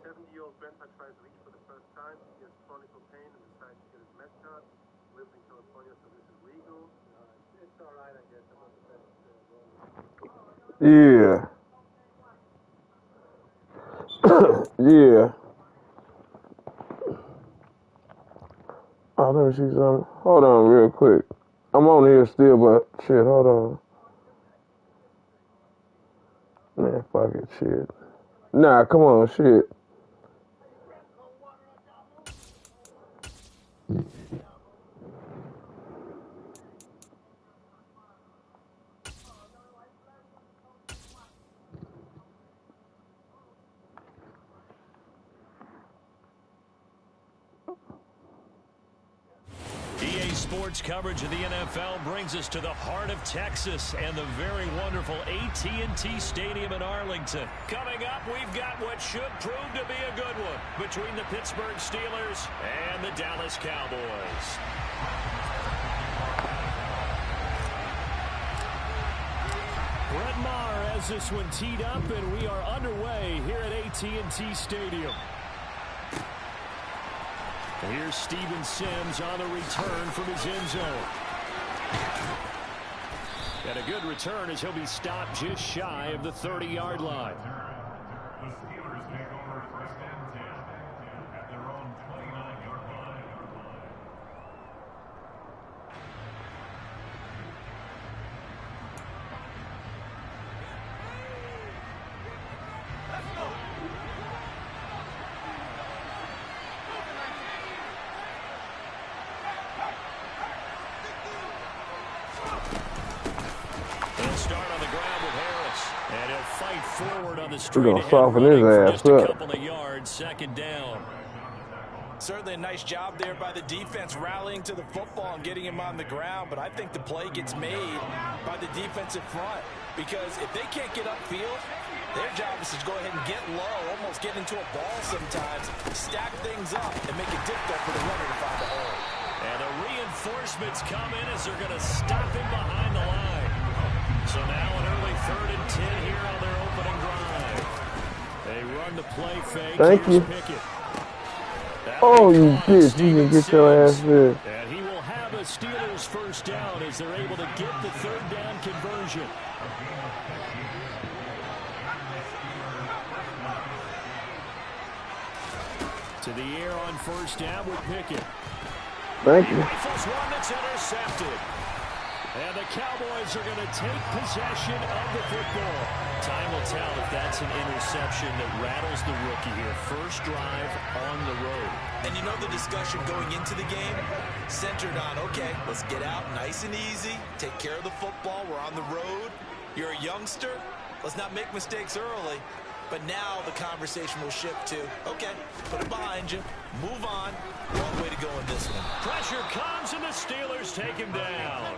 70-year-old grandpa tries to reach for the first time. He has chronic pain and decides to get his med card. Lives in California, so this is legal. It's all right, I guess. I'm not the best. Yeah. Yeah. Oh, let me see something. Hold on real quick. I'm on here still, but shit, hold on. Man, fuck it, shit. Nah, come on, shit. EA Sports coverage of the NFL brings us to the heart of Texas and the very wonderful AT&T Stadium in Arlington. Coming up, we've got what should prove to be a good one between the Pittsburgh Steelers and the Dallas Cowboys. Brett Maher has this one teed up, and we are underway here at AT&T Stadium. Here's Steven Sims on the return from his end zone. And a good return as he'll be stopped just shy of the 30-yard line. The Steelers take over first and 10 at their own 29-yard line. Forward on the We're going to soften his ass a up. couple of yards, second down. Certainly a nice job there by the defense rallying to the football and getting him on the ground, but I think the play gets made by the defensive front because if they can't get upfield, their job is to go ahead and get low, almost get into a ball sometimes, stack things up, and make it difficult for the runner to find a hole. And the reinforcements come in as they're going to stop him behind the line. So now an early 3rd and 10 here on their opening drive. They run the play fake. Thank you. Oh, you bitch. You can get your ass there. And he will have a Steelers first down as they're able to get the 3rd down conversion. To the air on first down with Pickett. Thank you. Rifles one that's intercepted. And the Cowboys are going to take possession of the football. Time will tell if that's an interception that rattles the rookie here. First drive on the road. And you know the discussion going into the game? Centered on, okay, let's get out nice and easy. Take care of the football. We're on the road. You're a youngster. Let's not make mistakes early. But now the conversation will shift to, okay, put it behind you. Move on. Wrong way to go in this one. Pressure comes and the Steelers take him down.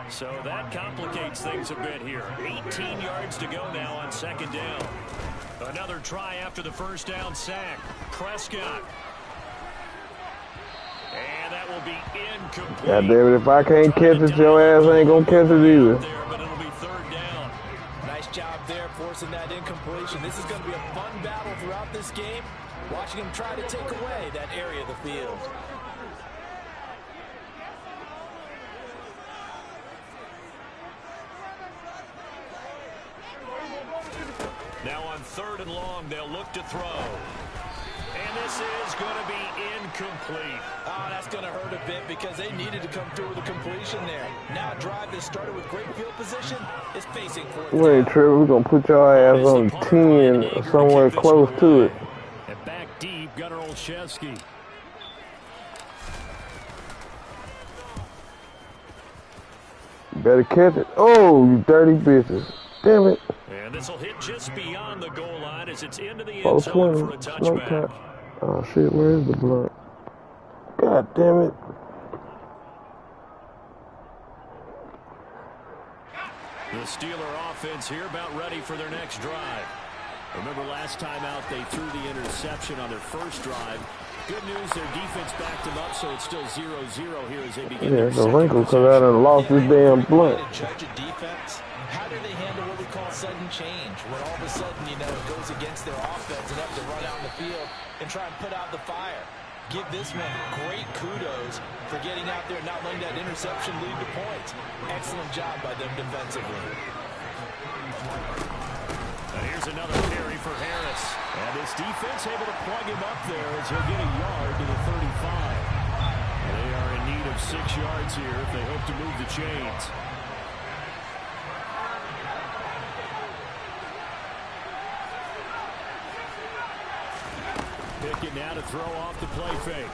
So that complicates things a bit here. 18 yards to go now on second down. Another try after the first down sack. Prescott. And that will be incomplete. God damn it, if I can't catch it, your ass ain't gonna catch it either. But it'll be 3rd down. Nice job there forcing that incompletion. This is going to be a fun battle throughout this game. Watching him try to take away that area of the field. Now on 3rd and long, they'll look to throw. And this is going to be incomplete. Oh, that's going to hurt a bit because they needed to come through with a completion there. Now a drive that started with great field position is facing 4th down. We ain't tripping. We're going to put your ass on 10 or somewhere close to it. And back deep, Gunnar Olszewski. Better catch it. Oh, you dirty bitches. Damn it. And this will hit just beyond the goal line as it's into the end zone for a touchback. Oh, shit. Where is the blunt? God damn it. The Steeler offense here about ready for their next drive. Remember last time out they threw the interception on their first drive. Good news, their defense backed them up, so it's still 0-0 here as they begin their Yeah, it's a second wrinkle because I done lost this damn blunt. Judge a defense. How do they handle what we call sudden change when all of a sudden, you know, it goes against their offense and have to run out in the field and try and put out the fire. Give this one great kudos for getting out there and not letting that interception lead to points. Excellent job by them defensively. Here's another carry for Harris. And this defense able to plug him up there as he'll get a yard to the 35. They are in need of 6 yards here if they hope to move the chains. Pickett now to throw off the play fake.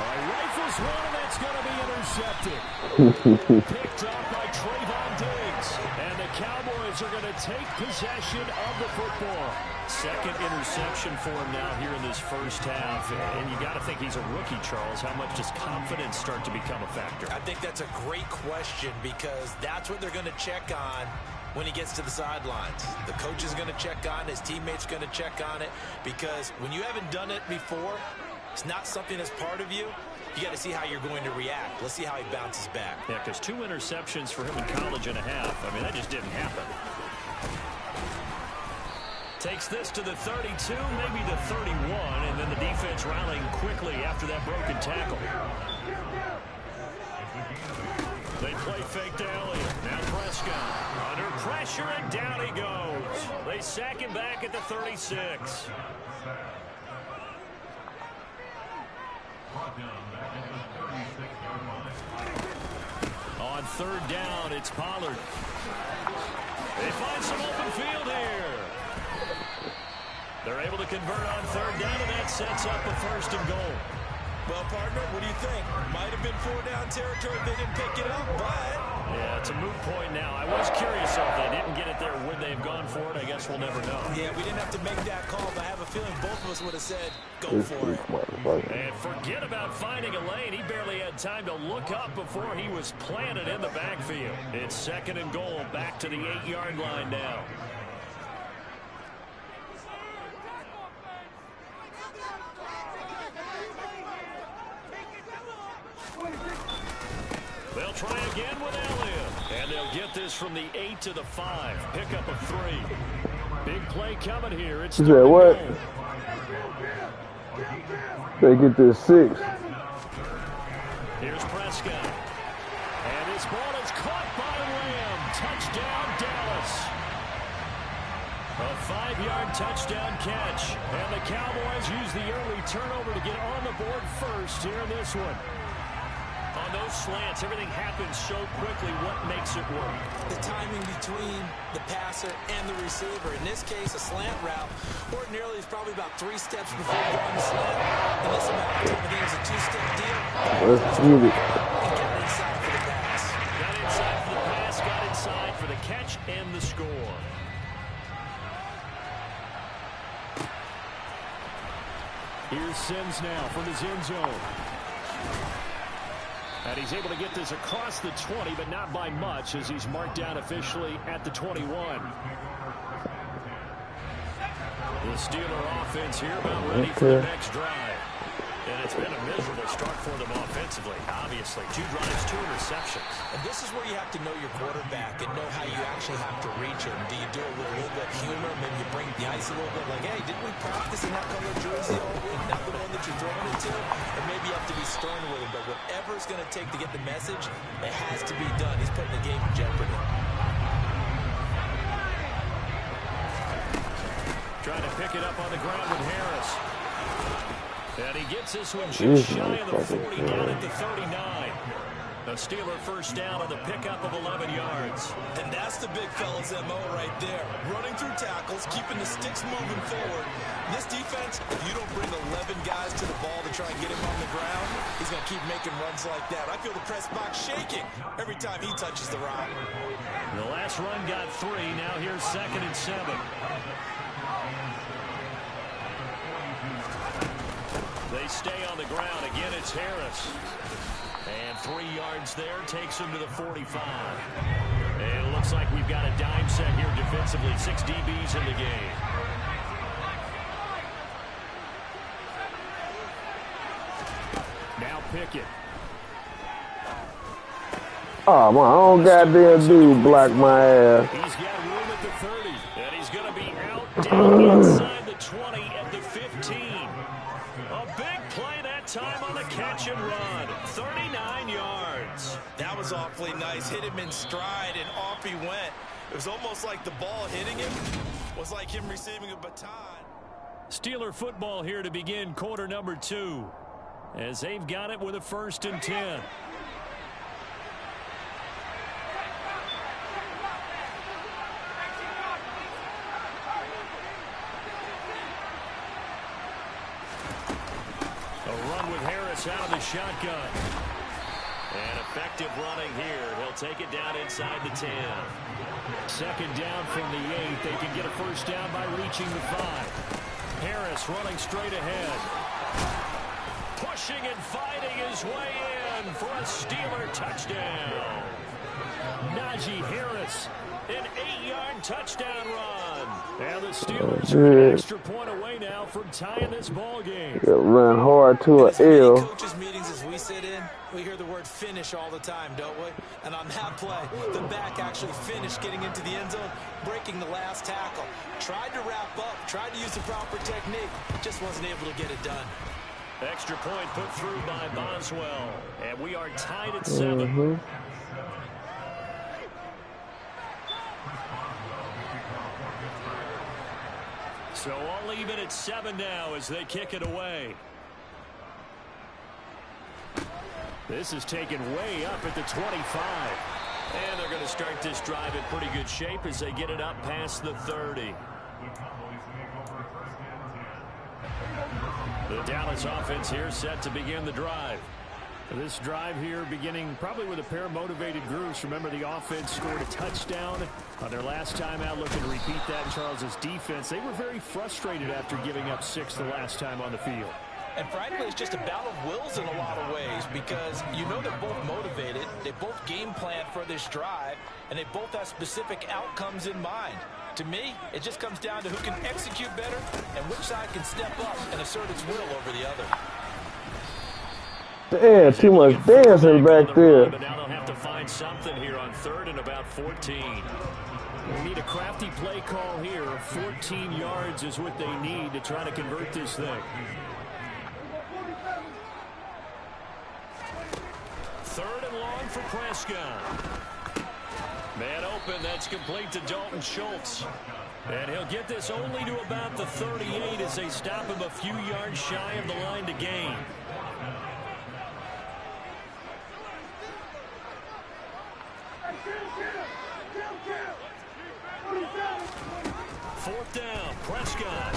Rifles one, and that's going to be intercepted. Picked up by Trayvon Diggs. And the Cowboys are going to take possession of the football. Second interception for him now here in this first half. And you got to think he's a rookie, Charles. How much does confidence start to become a factor? I think that's a great question because that's what they're going to check on when he gets to the sidelines. The coach is going to check on it. His teammates going to check on it because when you haven't done it before, it's not something that's part of you. You got to see how you're going to react. Let's see how he bounces back. Yeah, because 2 interceptions for him in college and a half. I mean, that just didn't happen. Takes this to the 32, maybe the 31, and then the defense rallying quickly after that broken tackle. They play fake to Elliott. Now Prescott under pressure, and down he goes. They sack him back at the 36. On third down, it's Pollard. They find some open field here. They're able to convert on third down, and that sets up a 1st and goal. Well, partner, what do you think? Might have been 4-down territory if they didn't pick it up, but... Yeah, it's a moot point now. I was curious if they didn't get it there. Would they have gone for it? I guess we'll never know. Yeah, we didn't have to make that call, but I have a feeling both of us would have said, go for it. And forget about finding a lane. He barely had time to look up before he was planted in the backfield. It's 2nd and goal, back to the 8-yard line now. They'll try again with Elliott. And they'll get this from the 8 to the 5. Pick up a 3. Big play coming here. It's what? They get this 6. Here's Prescott. And his ball is caught by Lamb. Touchdown, Dallas. A 5-yard touchdown catch. And the Cowboys use the early turnover to get on the board first here in this one. On those slants, everything happens so quickly. What makes it work? The timing between the passer and the receiver. In this case, a slant route ordinarily is probably about 3 steps before you go on the slant. In this amount of time, I think it's a 2-step deal. Let's move it. And got inside for the pass. Got inside for the pass, got inside for the catch and the score. Here's Sims now from his end zone. And he's able to get this across the 20, but not by much as he's marked down officially at the 21. The Steeler offense here about ready for the next drive. And it's been a miserable start for them offensively. Obviously, 2 drives, 2 interceptions. And this is where you have to know your quarterback and know how you actually have to reach him. Do you do it with a little bit of humor? Maybe you bring the ice a little bit like, hey, didn't we practice in that color jersey all week? Not the one that you're throwing it to? Or maybe you have to be stern with him. But whatever it's going to take to get the message, it has to be done. He's putting the game in jeopardy. Trying to pick it up on the ground with Harris. And he gets this one just shy of the 40, down at the 39. A Steeler first down on the pickup of 11 yards. And that's the big fella's MO right there. Running through tackles, keeping the sticks moving forward. This defense, if you don't bring 11 guys to the ball to try and get him on the ground, he's going to keep making runs like that. I feel the press box shaking every time he touches the rock. The last run got 3. Now here's 2nd and 7. They stay on the ground. Again, it's Harris. And 3 yards there takes him to the 45. And it looks like we've got a dime set here defensively. 6 DBs in the game. Now Pickett. Oh, my own goddamn dude blocked my ass. He's got room at the Down inside the 20 at the 15. A big play that time on the catch and run. 39 yards. That was awfully nice. Hit him in stride, and off he went. It was almost like the ball hitting him was like him receiving a baton. Steeler football here to begin quarter number 2, as they've got it with a 1st and 10. A run with Harris out of the shotgun. And effective running here. He'll take it down inside the 10. 2nd down from the 8. They can get a 1st down by reaching the 5. Harris running straight ahead. Pushing and fighting his way in for a Steeler touchdown. Najee Harris, an 8-yard touchdown run. And the Steelers are an extra point away now from tying this ball game. Run hard to an As many L. coaches meetings as we sit in, we hear the word finish all the time, don't we? And on that play, the back actually finished getting into the end zone, breaking the last tackle. Tried to wrap up, tried to use the proper technique, just wasn't able to get it done. Extra point put through by Boswell. And we are tied at 7. So all even at 7 now as they kick it away. This is taken way up at the 25. And they're going to start this drive in pretty good shape as they get it up past the 30. The Dallas offense here set to begin the drive. This drive here beginning probably with a pair of motivated groups. Remember, the offense scored a touchdown on their last time out. Looking to repeat that in Charles's defense. They were very frustrated after giving up 6 the last time on the field. And frankly, it's just a battle of wills in a lot of ways because you know they're both motivated. They both game plan for this drive, and they both have specific outcomes in mind. To me, it just comes down to who can execute better and which side can step up and assert its will over the other. Damn, too much dancing back there. But now they'll have to find something here on 3rd and about 14. We need a crafty play call here. 14 yards is what they need to try to convert this thing. 3rd and long for Prescott. Man open, that's complete to Dalton Schultz. And he'll get this only to about the 38 as they stop him a few yards shy of the line to gain. 4th down, Prescott.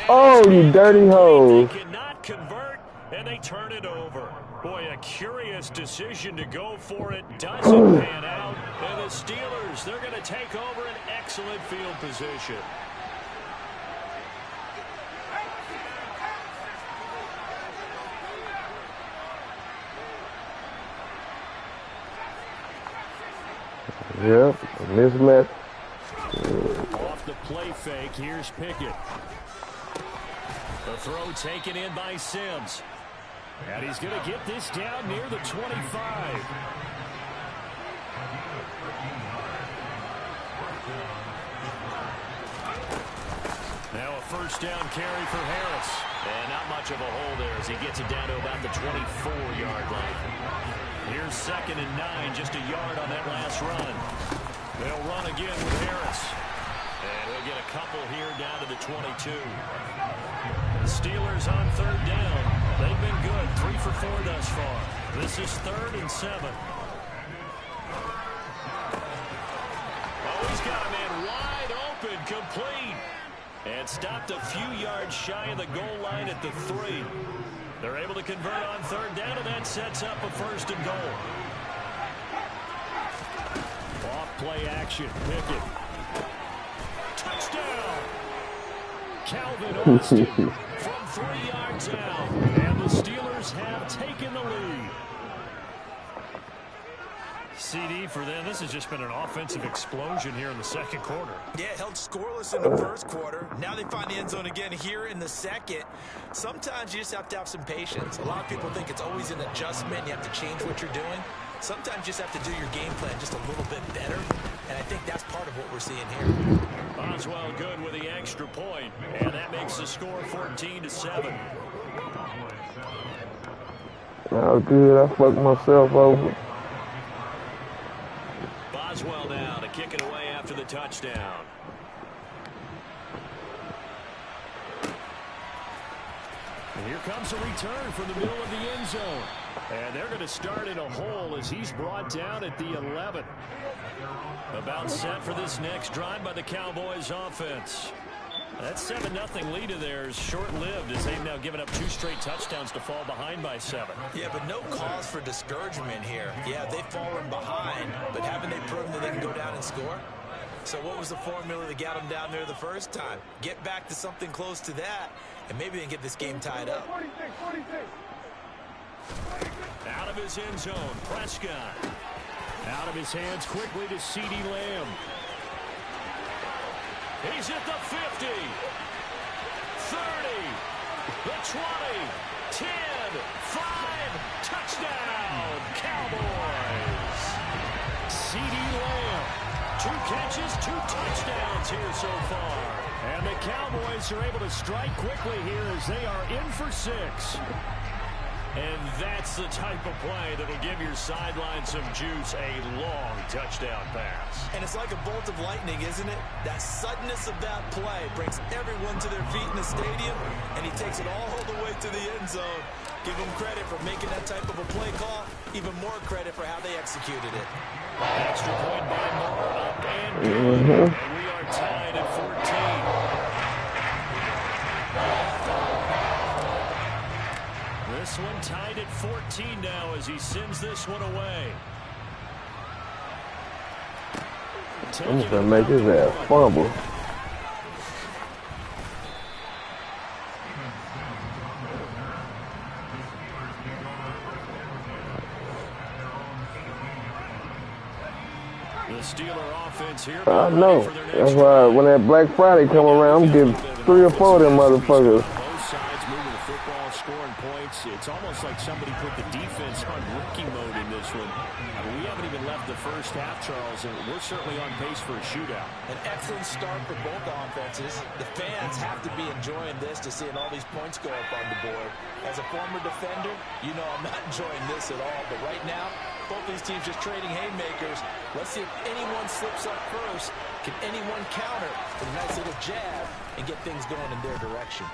Oh, you dirty hole. They cannot convert, and they turn it over. Boy, a curious decision to go for it. Doesn't pan out. And the Steelers, they're going to take over an excellent field position. Yep, mismatch. Off the play fake, here's Pickett. The throw taken in by Sims. And he's going to get this down near the 25. Now a 1st down carry for Harris. And not much of a hole there as he gets it down to about the 24-yard line. Here's 2nd and 9, just a yard on that last run. They'll run again with Harris. And he'll get a couple here down to the 22. The Steelers on 3rd down. They've been good, 3 for 4 thus far. This is 3rd and 7. Oh, he's got a man wide open, complete. And stopped a few yards shy of the goal line at the 3. They're able to convert on 3rd down, and that sets up a 1st and goal. Off play action, Pickett. Touchdown! Calvin Austin from 3 yards out. And the Steelers have taken the lead. CD for them. This has just been an offensive explosion here in the 2nd quarter. Yeah, held scoreless in the 1st quarter. Now they find the end zone again here in the 2nd. Sometimes you just have to have some patience. A lot of people think it's always an adjustment. You have to change what you're doing. Sometimes you just have to do your game plan just a little bit better. And I think that's part of what we're seeing here. Boswell good with the extra point, and that makes the score 14-7. Oh, good. I fucked myself over. Boswell now to kick it away after the touchdown. And here comes a return from the middle of the end zone. And they're going to start in a hole as he's brought down at the 11. About set for this next drive by the Cowboys offense. That 7-0 lead of theirs short-lived as they've now given up 2 straight touchdowns to fall behind by 7. Yeah, but no cause for discouragement here. Yeah, they've fallen behind, but haven't they proven that they can go down and score? So what was the formula that got them down there the first time? Get back to something close to that, and maybe they can get this game tied up. Out of his end zone, Prescott. Out of his hands quickly to CeeDee Lamb. He's at the 50, 30, the 20, 10, 5, touchdown, Cowboys. CeeDee Lamb, 2 catches, 2 touchdowns here so far. And the Cowboys are able to strike quickly here as they are in for 6. And that's the type of play that'll give your sideline some juice, a long touchdown pass. And it's like a bolt of lightning, isn't it? That suddenness of that play brings everyone to their feet in the stadium, and he takes it all the way to the end zone. Give him credit for making that type of a play call, even more credit for how they executed it. Extra point by Moore, up and good. And we are tied at 14. This one tied at 14 now as he sends this one away. I'm just gonna make his ass fumble. The Steeler offense here. I know. That's why when that Black Friday come around, I'm getting 3 or 4 of them motherfuckers. Both sides moving the football, scoring points. It's almost like somebody put the defense on rookie mode in this one. I mean, we haven't even left the first half, Charles, and we're certainly on pace for a shootout. An excellent start for both offenses. The fans have to be enjoying this to seeing all these points go up on the board. As a former defender, you know I'm not enjoying this at all. But right now, both these teams just trading haymakers. Let's see if anyone slips up first. Can anyone counter with a nice little jab and get things going in their direction?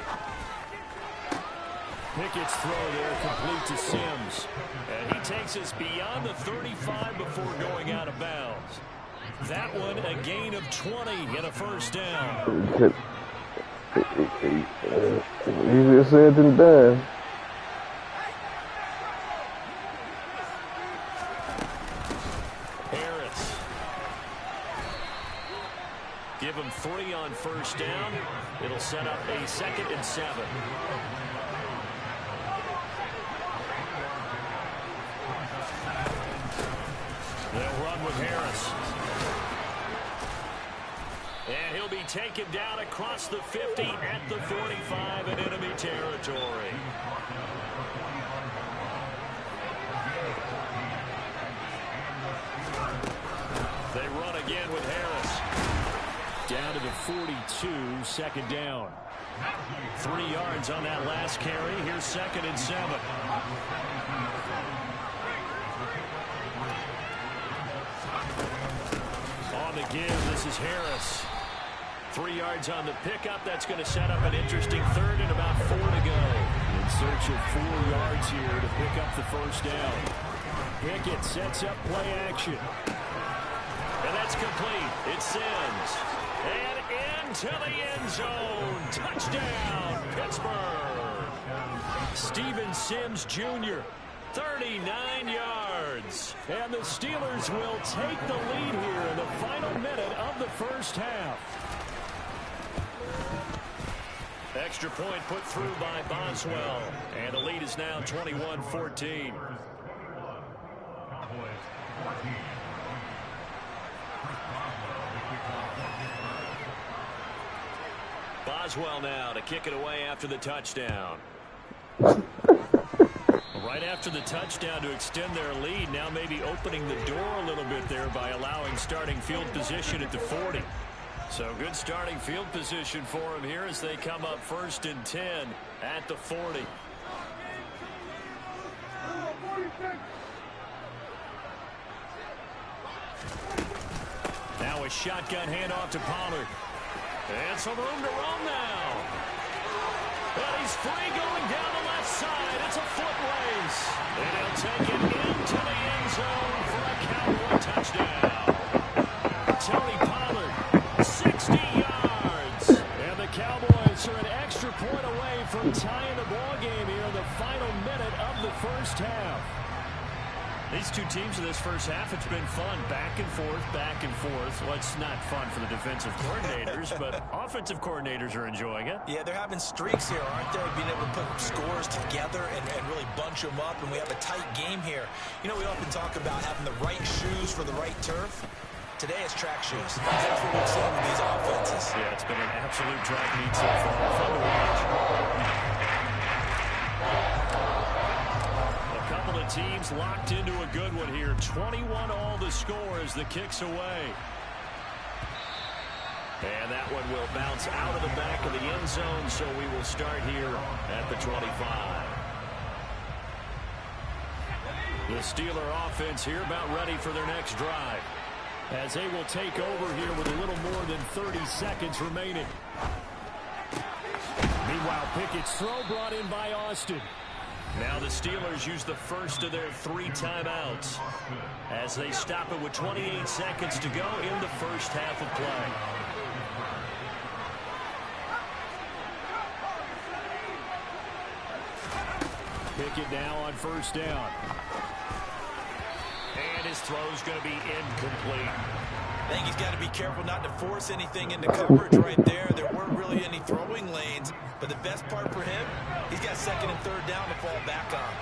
Pickett's throw there complete to Sims. And he takes us beyond the 35 before going out of bounds. That one a gain of 20 and a first down. Easier said than done. Harris. Give him 3 on first down. It'll set up a 2nd and 7. They'll run with Harris. And he'll be taken down across the 50 at the 45 in enemy territory. They run again with Harris. Down to the 42, 2nd down. 3 yards on that last carry. Here's 2nd and 7. On the give, this is Harris. 3 yards on the pickup. That's going to set up an interesting 3rd and about 4 to go. In search of 4 yards here to pick up the first down. Pickett sets up play action. And that's complete. It sends. And into the end zone. Touchdown, Pittsburgh. Steven Sims Jr., 39 yards. And the Steelers will take the lead here in the final minute of the first half. Extra point put through by Boswell. And the lead is now 21-14. Boswell now to kick it away after the touchdown. Right after the touchdown to extend their lead, now maybe opening the door a little bit there by allowing starting field position at the 40. So good starting field position for them here as they come up 1st and 10 at the 40. Now a shotgun handoff to Pollard. And some room to roam now. And he's free going down the left side. It's a foot race. And he'll take it into the end zone for a Cowboy touchdown. Tony Pollard, 60 yards. And the Cowboys are an extra point away from tying the ball game here in the final minute of the first half. These two teams in this first half, it's been fun. Back and forth, back and forth. Well, it's not fun for the defensive coordinators, but offensive coordinators are enjoying it. Yeah, they're having streaks here, aren't they? Being able to put scores together and really bunch them up, and we have a tight game here. You know, we often talk about having the right shoes for the right turf. Today it's track shoes. That's what we've seen with these offenses. Yeah, it's been an absolute drag meet so far. Fun to watch. The teams locked into a good one here. 21 all the score as the kick's away. And that one will bounce out of the back of the end zone, so we will start here at the 25. The Steeler offense here about ready for their next drive, as they will take over here with a little more than 30 seconds remaining. Meanwhile, Pickett's throw brought in by Austin. Now the Steelers use the first of their 3 timeouts as they stop it with 28 seconds to go in the first half of play. Pickett now on first down. And his throw's going to be incomplete. I think he's got to be careful not to force anything into coverage right there. There weren't really any throwing lanes, but the best part for him, he's got 2nd and 3rd down to fall back on.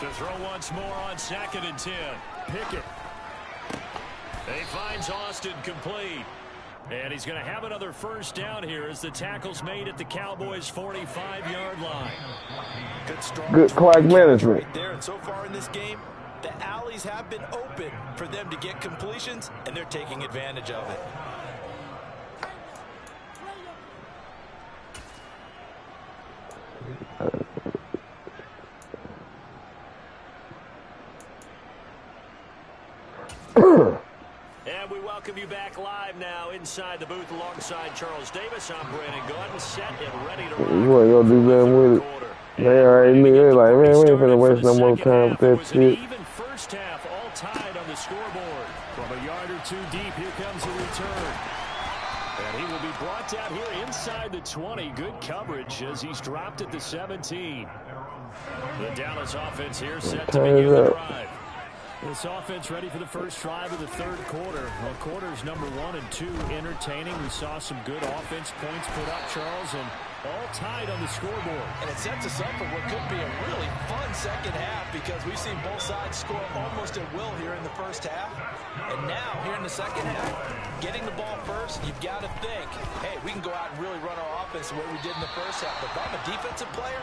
To throw once more on 2nd and 10. Pickett. He finds Austin complete. And he's going to have another first down here as the tackle's made at the Cowboys' 45-yard line. Good clock management. Right there, and so far in this game, the alleys have been open for them to get completions, and they're taking advantage of it. And we welcome you back live now inside the booth alongside Charles Davis. I'm Brandon Gordon, set and ready to rock. You want to go do that with it? They already knew. They're like, man, we ain't finna waste no more time with that shit. Even first half, all tied on the scoreboard. From a yard or 2 deep, here comes a return. And he will be brought down here inside the 20. Good coverage as he's dropped at the 17. The Dallas offense here set to begin the drive. This offense ready for the first drive of the 3rd quarter. Well, quarters number 1 and 2 entertaining. We saw some good offense points put up, Charles, and all tied on the scoreboard. And it sets us up for what could be a really fun second half because we've seen both sides score almost at will here in the first half. And now, here in the second half, getting the ball first, you've got to think, hey, we can go out and really run our offense the way we did in the first half. But if I'm a defensive player,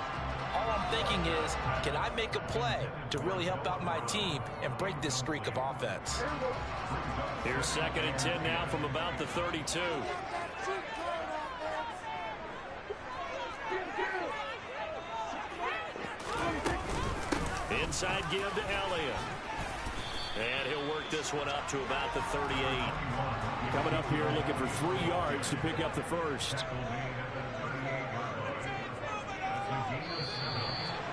all I'm thinking is, can I make a play to really help out my team and break this streak of offense? Here's 2nd and 10 now from about the 32. Inside give to Elliott. And he'll work this one up to about the 38. Coming up here looking for 3 yards to pick up the first.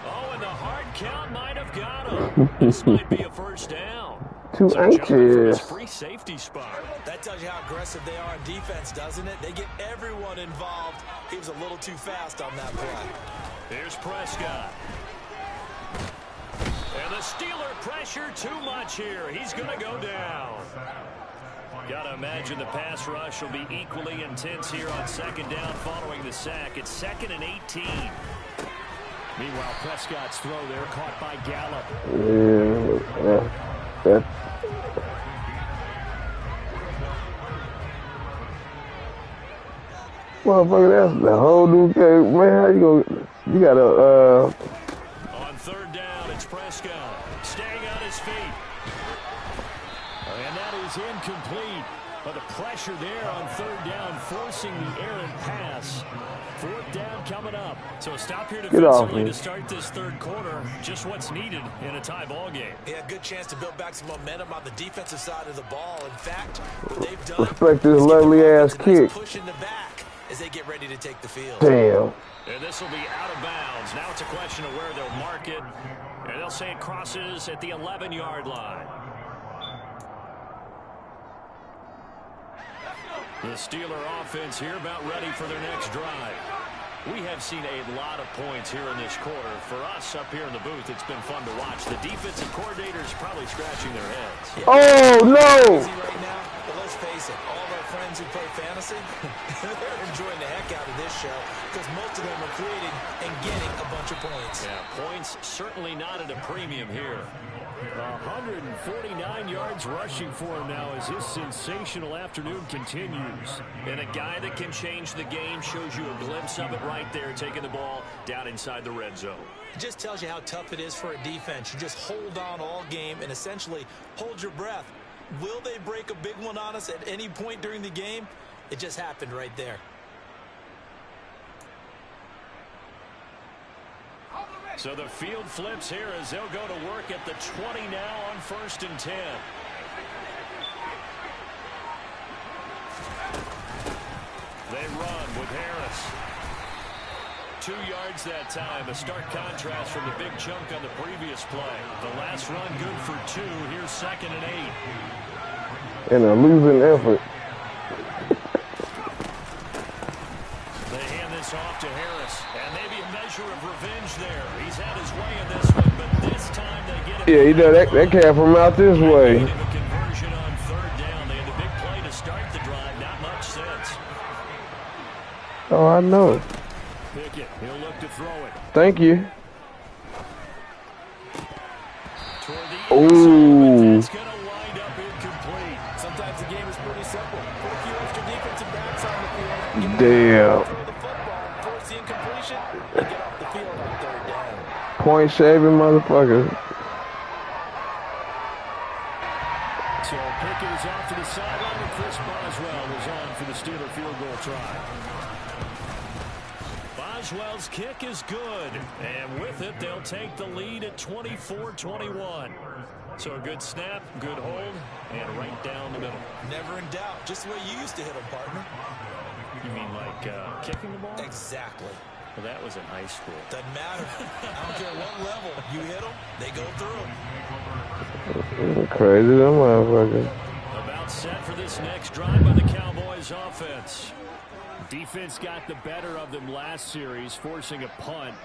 Oh, and the hard count might have got him. This might be a first down. Too anxious. Free safety spot. That tells you how aggressive they are on defense, doesn't it? They get everyone involved. He was a little too fast on that play. Here's Prescott. And the Steeler pressure too much here. He's going to go down. Got to imagine the pass rush will be equally intense here on 2nd down following the sack. It's 2nd and 18. Meanwhile, Prescott's throw there caught by Gallup. Yeah. Motherfucker, that's the whole new game. Man, how you gonna... You gotta, On third down, it's Prescott. Staying on his feet. And that is incomplete. But the pressure there on third down, forcing the errant pass. Fourth down coming up. So a stop here defensively to start this third quarter. Just what's needed in a tie ball game. Yeah, good chance to build back some momentum on the defensive side of the ball. In fact, what they've done respect this lovely ass kick. Push in the back as they get ready to take the field. Damn. And this will be out of bounds. Now it's a question of where they'll mark it. And they'll say it crosses at the 11-yard line. The Steeler offense here about ready for their next drive. We have seen a lot of points here in this quarter. For us up here in the booth, it's been fun to watch. The defensive coordinators probably scratching their heads. Oh, no! Right now, but let's face it, all of our friends who play fantasy, they're enjoying the heck out of this show because most of them are creating and getting a bunch of points. Yeah, points certainly not at a premium here. 149 yards rushing for him now as his sensational afternoon continues. And a guy that can change the game, shows you a glimpse of it right there, taking the ball down inside the red zone. It just tells you how tough it is for a defense. You just hold on all game and essentially hold your breath. Will they break a big one on us at any point during the game? It just happened right there. So the field flips here as they'll go to work at the 20 now on 1st and 10. They run with Harris. 2 yards that time. A stark contrast from the big chunk on the previous play. The last run good for 2. Here's 2nd and 8. In a losing effort. They hand this off to Harris. And maybe a measure of revenge there. He's had his way in this one, but this time they get it. Yeah, he does. That came from out this way. A conversion on third down. They had a big play to start the drive. Not much sense. Oh, I know. Pickett, he'll look to throw it. Thank you. Ooh. It's going to wind up incomplete. Sometimes the game is pretty simple. Put a few extra defensive backs on the field. Damn. Throw the football, force the incompletion, and get off the field on third down. Point shaving motherfuckers. So Pickett is off to the sideline, and Chris Boswell is on for the Steeler field goal try. Boswell's kick is good, and with it, they'll take the lead at 24-21. So a good snap, good hold, and right down the middle. Never in doubt. Just the way you used to hit them, partner. You mean like kicking the ball? Exactly. Well, that was in high school. Doesn't matter. I don't care what level. You hit them, they go through. Crazy, them motherfuckers. About set for this next drive by the Cowboys offense. Defense got the better of them last series, forcing a punt.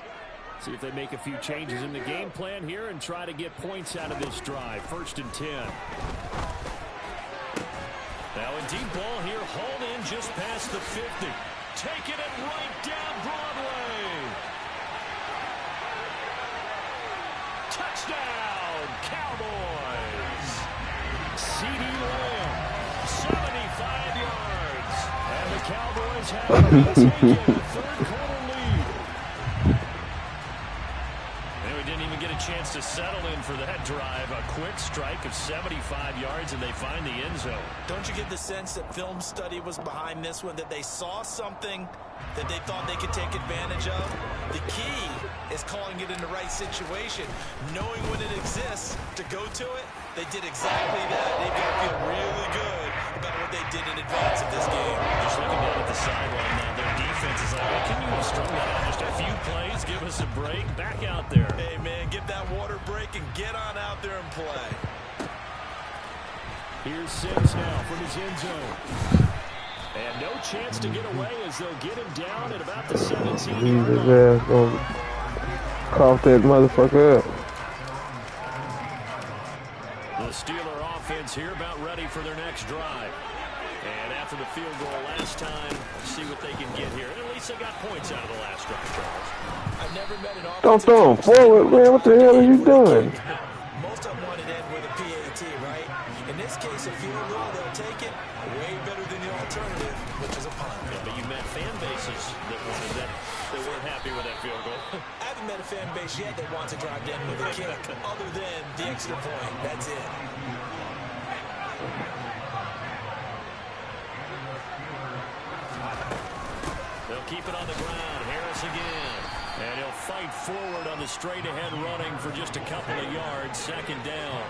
See if they make a few changes in the game plan here and try to get points out of this drive. 1st and 10. Now a deep ball here, hauled in just past the 50. Taking it right down Broadway. Touchdown, Cowboys. C.D. Lamb, 75 yards. And the Cowboys have taken a third-quarter lead. And we didn't even get a chance to settle in for that drive. A quick strike of 75 yards, and they find the end zone. Don't you get the sense that film study was behind this one, that they saw something that they thought they could take advantage of? The key is calling it in the right situation, knowing when it exists to go to it. They did exactly that. They've got to feel really good about what they did in advance of this game. Just looking down at the sideline now, their defense is like, well, can you have strung that out just a few plays? Give us a break. Back out there. Hey, man, get that water break and get on out there and play. Here's Sims now from his end zone. And no chance to get away as they'll get him down at about the 17-yard line. Cough that motherfucker up. The Steeler offense here about ready for their next drive. And after the field goal last time, see what they can get here. At least least they got points out of the last drive, Charles. I've never met an offensive Don't throw him team forward, man. What the hell are you doing? Most of them want it in with a PAT, right? In this case, a field goal, they'll take it way better than the alternative, which is a punt. Yeah, but you met fan bases that wanted that, that weren't happy with that field goal. I haven't met a fan base yet that wants to drive in with a kick, other than the extra point. That's it. They'll keep it on the ground. Harris again. And he'll fight forward on the straight-ahead running for just a couple of yards. Second down.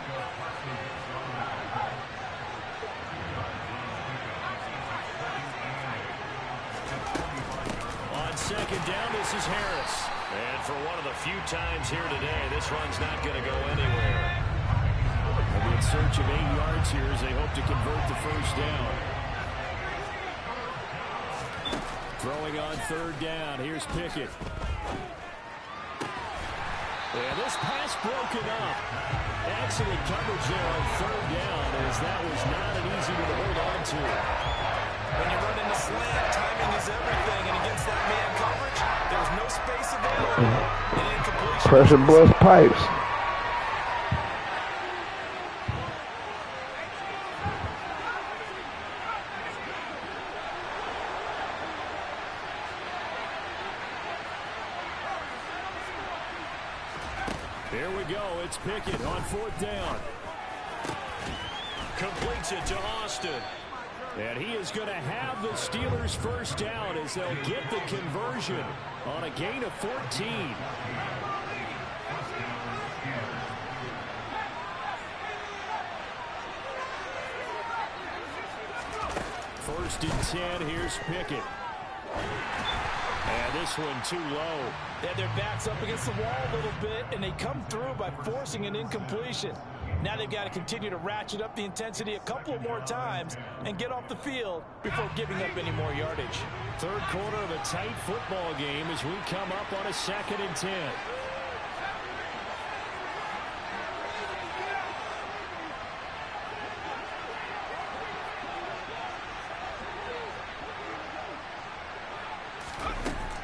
On second down, this is Harris. And for one of the few times here today, this run's not going to go anywhere. They'll be in search of 8 yards here as they hope to convert the first down. Throwing on third down. Here's Pickett. And this pass broken up. Excellent coverage there on third down, as that was not an easy one to hold on to. When you run in the slant, timing is everything, and against that man coverage, there's no space available. An incompletion. Pressure bust pipes. Here we go. It's Pickett on fourth down. Completes it to Austin. And he is going to have the Steelers first down as they'll get the conversion on a gain of 14. First and 10. Here's Pickett. And this one too low. Yeah, their backs up against the wall a little bit, and they come through by forcing an incompletion. Now they've got to continue to ratchet up the intensity a couple of more times and get off the field before giving up any more yardage. Third quarter of a tight football game as we come up on a 2nd and 10.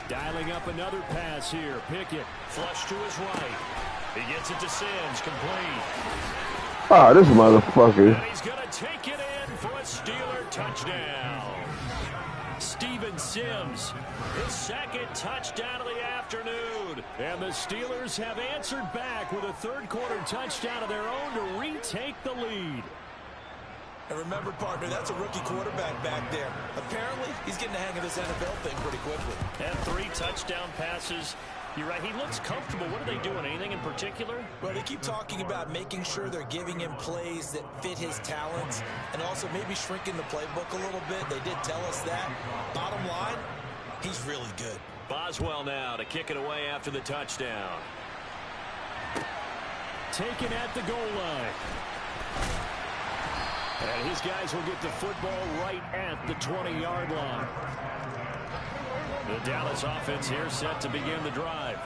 Dialing up another pass here. Pickett flush to his right. He gets it to Sims, complete. Oh, this motherfucker. And he's going to take it in for a Steeler touchdown. Steven Sims, his second touchdown of the afternoon. And the Steelers have answered back with a third quarter touchdown of their own to retake the lead. And remember, partner, that's a rookie quarterback back there. Apparently, he's getting the hang of this NFL thing pretty quickly. And 3 touchdown passes. You're right, he looks comfortable. What are they doing? Anything in particular? Well, they keep talking about making sure they're giving him plays that fit his talents and also maybe shrinking the playbook a little bit. They did tell us that. Bottom line, he's really good. Boswell now to kick it away after the touchdown. Taken at the goal line. And his guys will get the football right at the 20-yard line. The Dallas offense here set to begin the drive.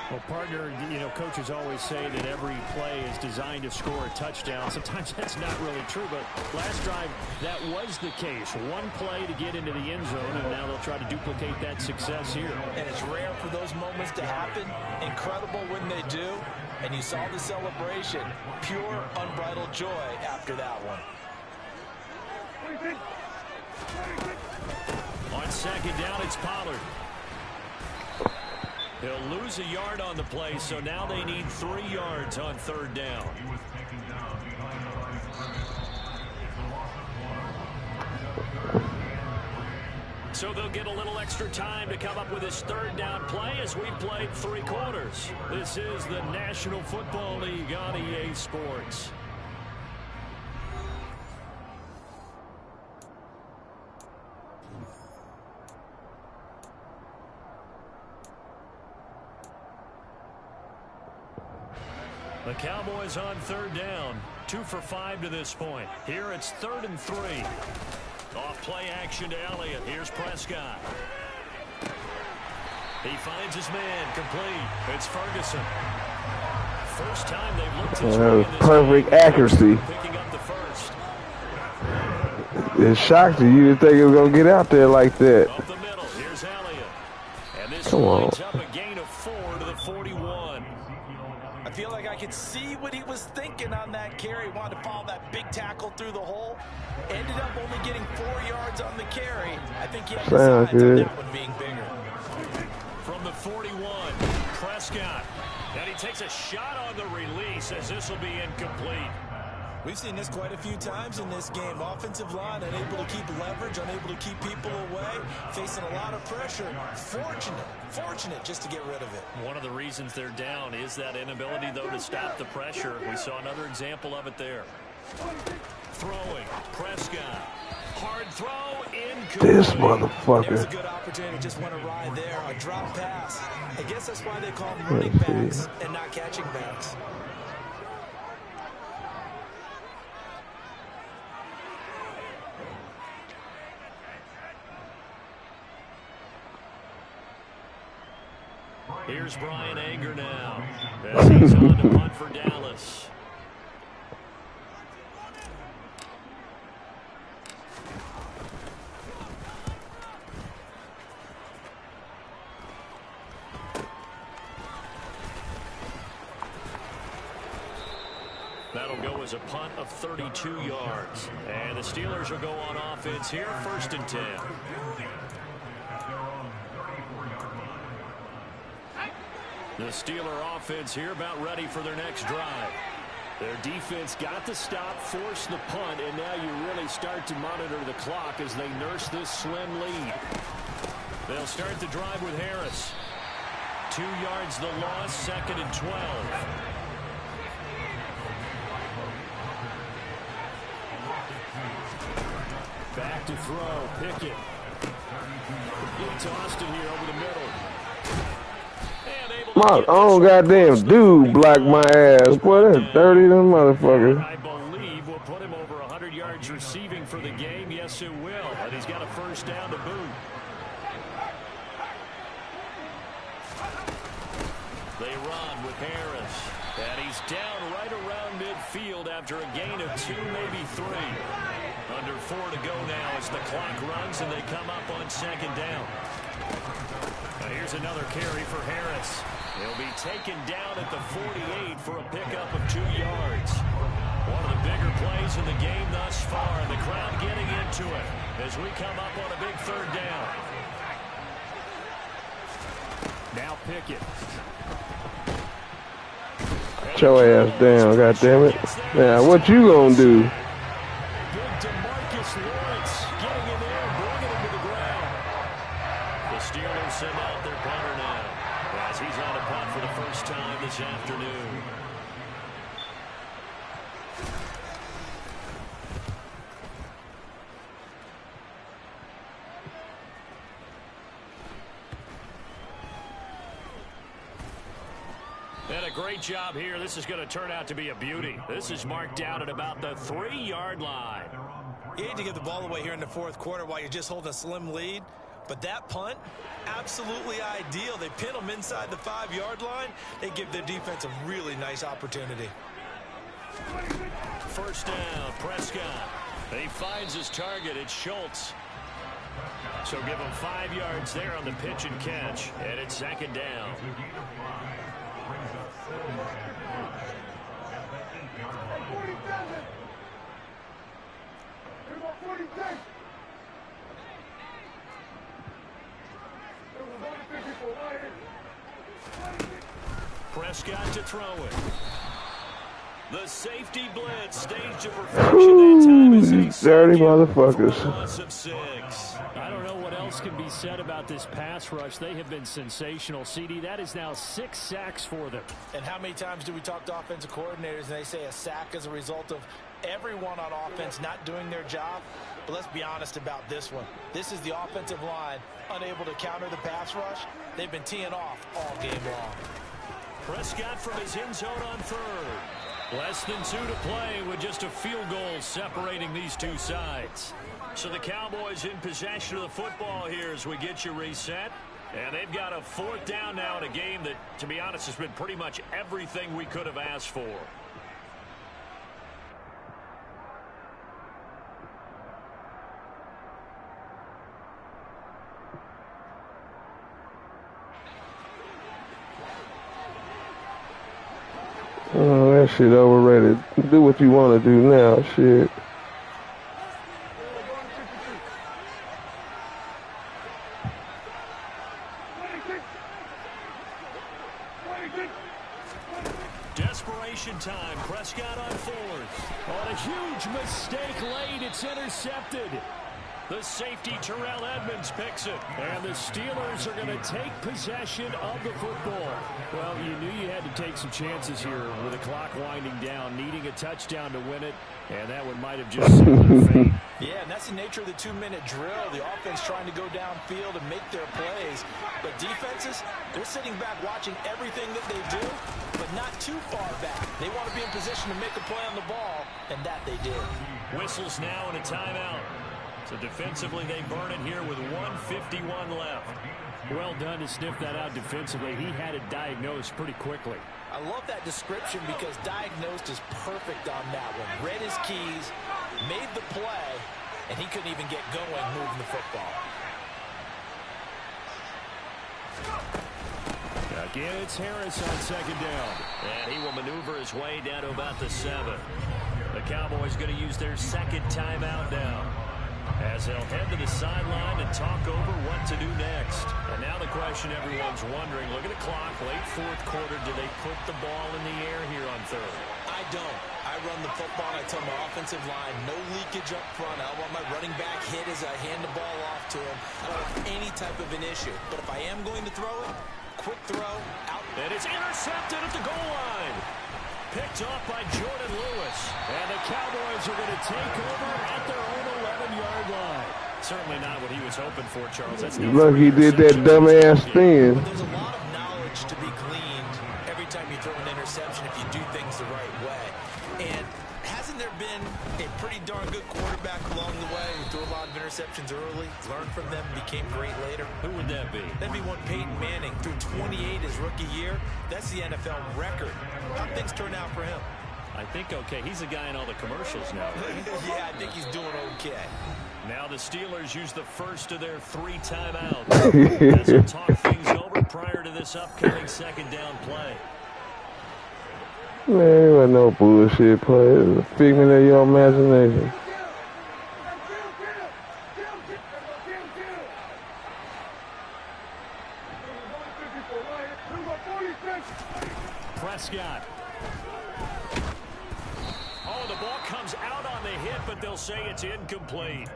Well, partner, you know, coaches always say that every play is designed to score a touchdown. Sometimes that's not really true, but last drive, that was the case. One play to get into the end zone, and now they'll try to duplicate that success here. And it's rare for those moments to happen. Incredible when they do. And you saw the celebration. Pure, unbridled joy after that one. On second down, it's Pollard. He'll lose a yard on the play, so now they need 3 yards on third down. So they'll get a little extra time to come up with this third down play as we've played 3 quarters. This is the National Football League on EA Sports. The Cowboys on third down. 2 for 5 to this point. Here it's 3rd and 3. Off play action to Elliott. Here's Prescott. He finds his man. Complete. It's Ferguson. First time they've looked his way in this perfect game. accuracy. Picking up the first. It shocked you. You didn't think it was going to get out there like that. Up the middle. Here's Elliott. Come on. winds up a gain of 4 to the 41. I feel like I could see what he was thinking on that carry. He wanted to follow that big tackle through the hole. Ended up only getting 4 yards on the carry. I think he had his eyes on that one being bigger. From the 41, Prescott. And he takes a shot on the release as this will be incomplete. We've seen this quite a few times in this game. Offensive line unable to keep leverage, unable to keep people away, facing a lot of pressure. Fortunate just to get rid of it. One of the reasons they're down is that inability, though, to stop the pressure. We saw another example of it there. Throwing, Prescott. Hard throw, incomplete. This motherfucker. There's a good opportunity. Just went a ride there. A drop pass. I guess that's why they call them running backs and not catching backs. Here's Brian Anger now as he's on to punt for Dallas. That'll go as a punt of 32 yards. And the Steelers will go on offense here, 1st and 10. The Steeler offense here about ready for their next drive. Their defense got the stop, forced the punt, and now you really start to monitor the clock as they nurse this slim lead. They'll start the drive with Harris. 2 yards the loss, 2nd and 12. Back to throw, Pickett. He tossed it here over the middle. My own goddamn dude blocked my ass. Boy, that's dirty, them motherfuckers. I believe we'll put him over 100 yards receiving for the game. Yes, it will. And he's got a 1st down to boot. They run with Harris. And he's down right around midfield after a gain of 2, maybe 3. Under 4 to go now as the clock runs and they come up on 2nd down. Now here's another carry for Harris. He'll be taken down at the 48 for a pickup of 2 yards. One of the bigger plays in the game thus far, and the crowd getting into it as we come up on a big 3rd down. Now Pickett. Get your ass down, goddammit. Now, what you gonna do? Good DeMarcus Lawrence getting in there and bringing him to the ground. The Steelers send out their punter now as he's on a punt for the first time this afternoon. And a great job here. This is going to turn out to be a beauty. This is marked out at about the 3-yard line. You hate to give the ball away here in the 4th quarter while you're just holding a slim lead. But that punt, absolutely ideal. They pin them inside the 5-yard line. They give their defense a really nice opportunity. 1st down, Prescott. He finds his target. It's Schultz. So give him 5 yards there on the pitch and catch. And it's 2nd down. Prescott to throw it. The safety blitz staged to perfection that time as These dirty motherfuckers. loss of 6. I don't know what else can be said about this pass rush. They have been sensational. CD, that is now 6 sacks for them. And how many times do we talk to offensive coordinators and they say a sack is a result of everyone on offense not doing their job? But let's be honest about this one. This is the offensive line unable to counter the pass rush. They've been teeing off all game long. Prescott from his end zone on 3rd. Less than 2 to play with just a field goal separating these two sides. So the Cowboys in possession of the football here as we get you reset. And they've got a 4th down now in a game that, to be honest, has been pretty much everything we could have asked for. That shit overrated. Do what you want to do now, shit. Desperation time. Prescott on fourth. On a huge mistake late. It's intercepted. The safety, Terrell Edmonds, picks it. And the Steelers are going to take possession of the football. Well, you knew you had to take some chances here with the clock winding down, needing a touchdown to win it, and that one might have just sealed their fate. Yeah, and that's the nature of the 2-minute drill. The offense trying to go downfield and make their plays. But defenses, they're sitting back watching everything that they do, but not too far back. They want to be in position to make a play on the ball, and that they did. Whistles now and a timeout. So defensively, they burn it here with 1:51 left. Well done to sniff that out defensively. He had it diagnosed pretty quickly. I love that description because diagnosed is perfect on that one. Read his keys, made the play, and he couldn't even get going moving the football. Again, it's Harris on second down. And he will maneuver his way down to about the 7. The Cowboys going to use their second timeout now, as they'll head to the sideline and talk over what to do next. And now the question everyone's wondering, look at the clock, late fourth quarter, do they put the ball in the air here on third? I don't. I run the football and I tell my offensive line, no leakage up front. I don't want my running back hit as I hand the ball off to him. I don't have any type of an issue. But if I am going to throw it, quick throw, out. And it's intercepted at the goal line. Picked off by Jordan Lewis. And the Cowboys are going to take over at their own 11-yard line. Certainly not what he was hoping for, Charles. That's Look, he did that dumbass spin. There's a lot of knowledge to be gleaned every time you throw an interception if you do things the right way. And hasn't there been a pretty darn good quarterback along the way who threw a lot of interceptions early, learned from them, became great later? Who would that be? That'd be one Peyton Manning. Threw 28 his rookie year. That's the NFL record. How'd things turn out for him? I think okay. He's a guy in all the commercials now, right? Yeah, I think he's doing okay. Now the Steelers use the first of their 3 timeouts as they talk things over prior to this upcoming second down play. Man, it wasn't no bullshit play. It was a figment of your imagination. Prescott. Oh, the ball comes out on the hit, but they'll say it's incomplete.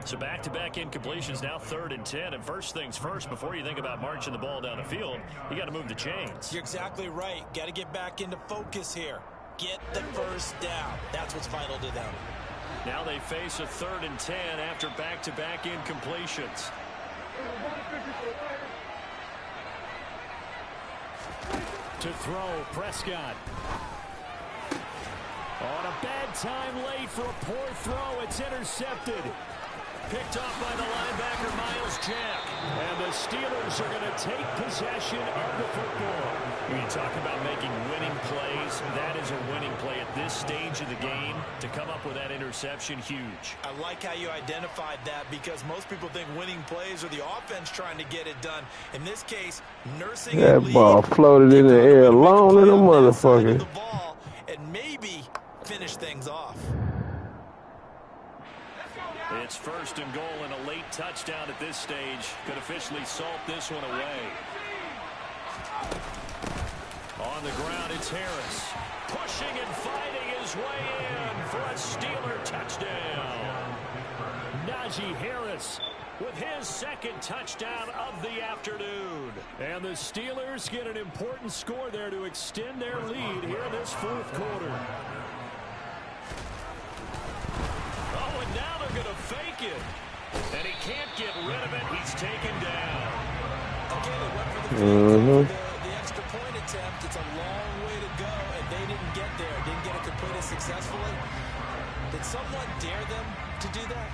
So back-to-back incompletions, now 3rd and 10. And first things first, before you think about marching the ball down the field, you got to move the chains. You're exactly right. Got to get back into focus here. Get the first down. That's what's vital to them. Now they face a 3rd and 10 after back-to-back incompletions. To throw, Prescott. On a bad time late for a poor throw. It's intercepted. Picked off by the linebacker, Miles Jack. And the Steelers are going to take possession of the football. When you talk about making winning plays, that is a winning play at this stage of the game. To come up with that interception, huge. I like how you identified that because most people think winning plays are the offense trying to get it done. In this case, nursing that ball floated in the air long in the motherfucker. And maybe finish things off. It's 1st and goal and a late touchdown at this stage. Could officially salt this one away. On the ground, it's Harris. Pushing and fighting his way in for a Steeler touchdown. Najee Harris with his 2nd touchdown of the afternoon. And the Steelers get an important score there to extend their lead here in this 4th quarter. Oh, and now they're going to fake it. And he can't get rid of it. He's taken down. Okay, they went for the fake the extra point attempt. It's a long way to go, and they didn't get there. Didn't get it completed successfully. Did someone dare them to do that?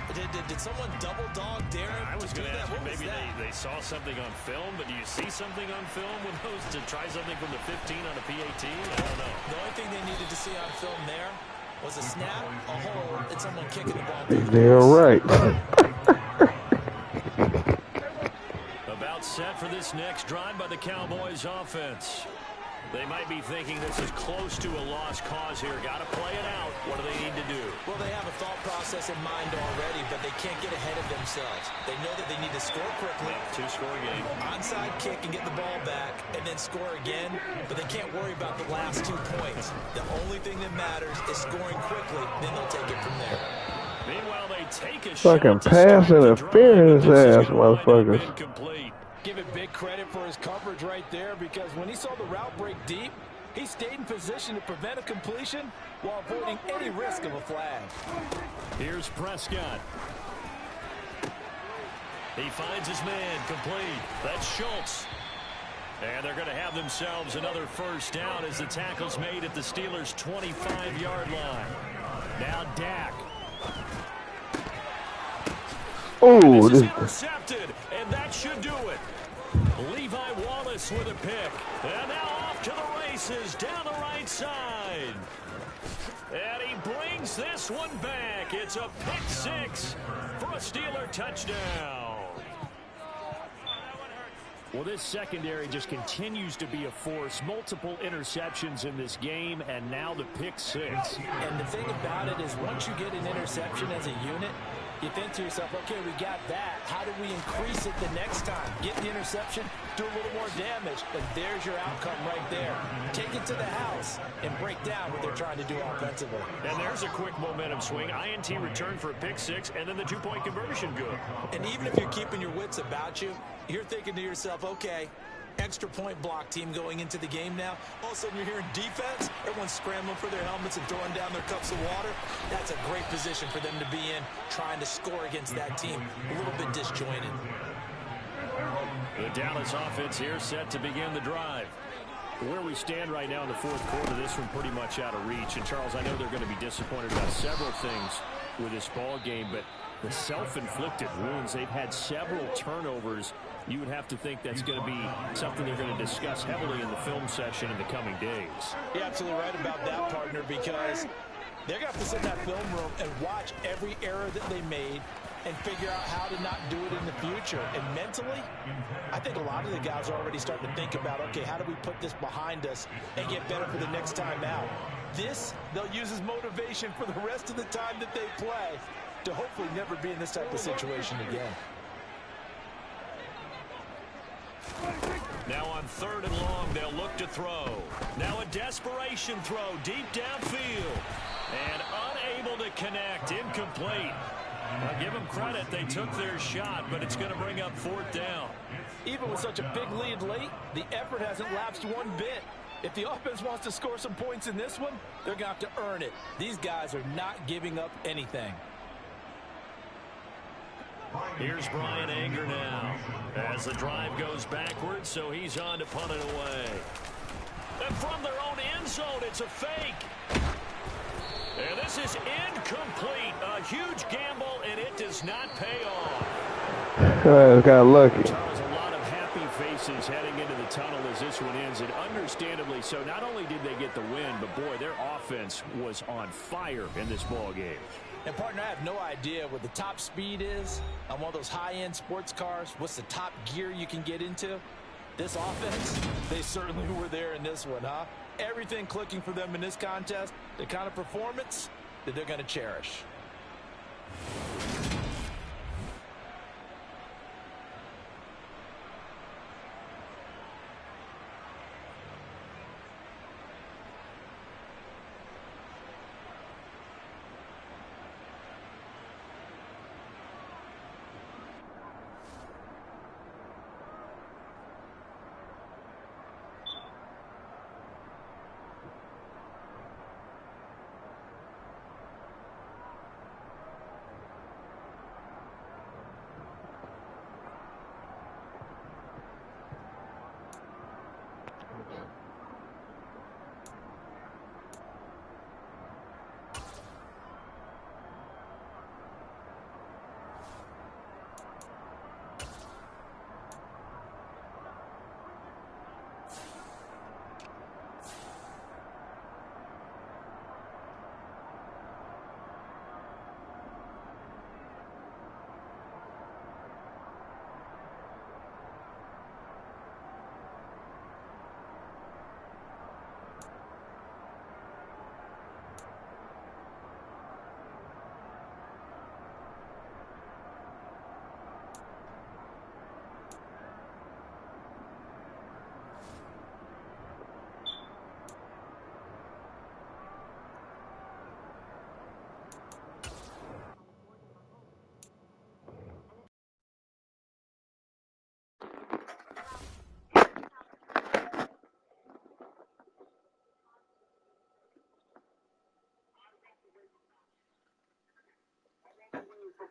Did someone double dog dare them I was to do going to that? ask you, What was maybe that? they saw something on film, but do you see something on film with those to try something from the 15 on a PAT? I don't know. The only thing they needed to see on film there was a snap, a hole, and someone kicking the ball. They're right. About set for this next drive by the Cowboys offense. They might be thinking this is close to a lost cause here. Got to play it out. What do they need to do? Well, they have a thought process in mind already, but they can't get ahead of themselves. They know that they need to score quickly. Two-score game. Onside kick and get the ball back and then score again, but they can't worry about the last 2 points. The only thing that matters is scoring quickly, then they'll take it from there. Meanwhile, they take a Fucking shot to pass start the interference drive, ass motherfuckers. incomplete. Give it big credit for his coverage right there, because when he saw the route break deep, he stayed in position to prevent a completion while avoiding any risk of a flag. Here's Prescott. He finds his man, complete. That's Schultz. And they're going to have themselves another first down as the tackle's made at the Steelers' 25-yard line. Now Dak. Oh, This is intercepted, and that should do it. Levi Wallace with a pick. And now off to the races down the right side. And he brings this one back. It's a pick six for a Steeler touchdown. Well, this secondary just continues to be a force. Multiple interceptions in this game, and now the pick six. And the thing about it is, once you get an interception as a unit, you think to yourself, okay, we got that. How do we increase it the next time? Get the interception, do a little more damage, and there's your outcome right there. Take it to the house and break down what they're trying to do offensively. And there's a quick momentum swing. INT return for a pick six, and then the two-point conversion good. And even if you're keeping your wits about you, you're thinking to yourself, okay, extra point block team going into the game now. All of a sudden you're hearing defense. Everyone's scrambling for their helmets and throwing down their cups of water. That's a great position for them to be in, trying to score against that team. A little bit disjointed. The Dallas offense here set to begin the drive. Where we stand right now in the fourth quarter, this one pretty much out of reach. And, Charles, I know they're going to be disappointed about several things with this ball game, but the self-inflicted wounds, they've had several turnovers. You would have to think that's going to be something they're going to discuss heavily in the film session in the coming days. You're absolutely right about that, partner, because they're going to have to sit in that film room and watch every error that they made and figure out how to not do it in the future. And mentally, I think a lot of the guys are already starting to think about, okay, how do we put this behind us and get better for the next time out? This, they'll use as motivation for the rest of the time that they play to hopefully never be in this type of situation again. Now on 3rd and long, they'll look to throw. Now a desperation throw deep downfield. And unable to connect, incomplete. I'll give them credit, they took their shot, but it's going to bring up 4th down. Even with such a big lead late, the effort hasn't lapsed one bit. If the offense wants to score some points in this one, they're going to have to earn it. These guys are not giving up anything. Here's Brian Anger now as the drive goes backwards, so he's on to punt it away. And from their own end zone, it's a fake. And this is incomplete. A huge gamble, and it does not pay off. Got lucky. Charles, a lot of happy faces heading into the tunnel as this one ends, and understandably so. Not only did they get the win, but boy, their offense was on fire in this ball game. And, partner, I have no idea what the top speed is on one of those high-end sports cars. What's the top gear you can get into? This offense, they certainly were there in this one, huh? Everything clicking for them in this contest, the kind of performance that they're going to cherish.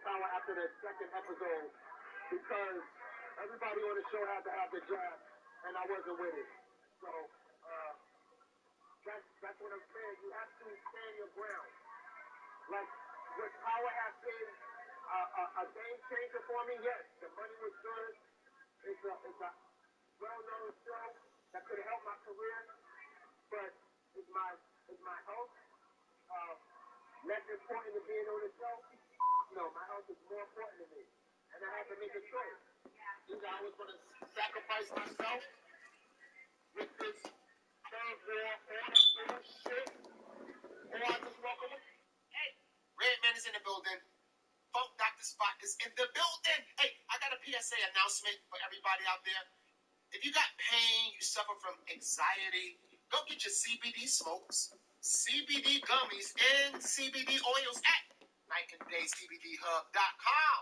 Power after the second episode because everybody on the show had to have the jab, and I wasn't with it. So that's what I'm saying. You have to stand your ground. Like, would Power have been a game changer for me? Yes. The money was good. It's a well-known show that could have helped my career, but is my health less important than being on the show? No, my health is more important to me, and I had to make a choice. Either I was going to sacrifice myself with this third war order bullshit, or I just walk away. Hey, Redman is in the building. Funk Dr. Spot is in the building. Hey, I got a PSA announcement for everybody out there. If you got pain, you suffer from anxiety, go get your CBD smokes, CBD gummies, and CBD oils at NightandDayCBDHub.com.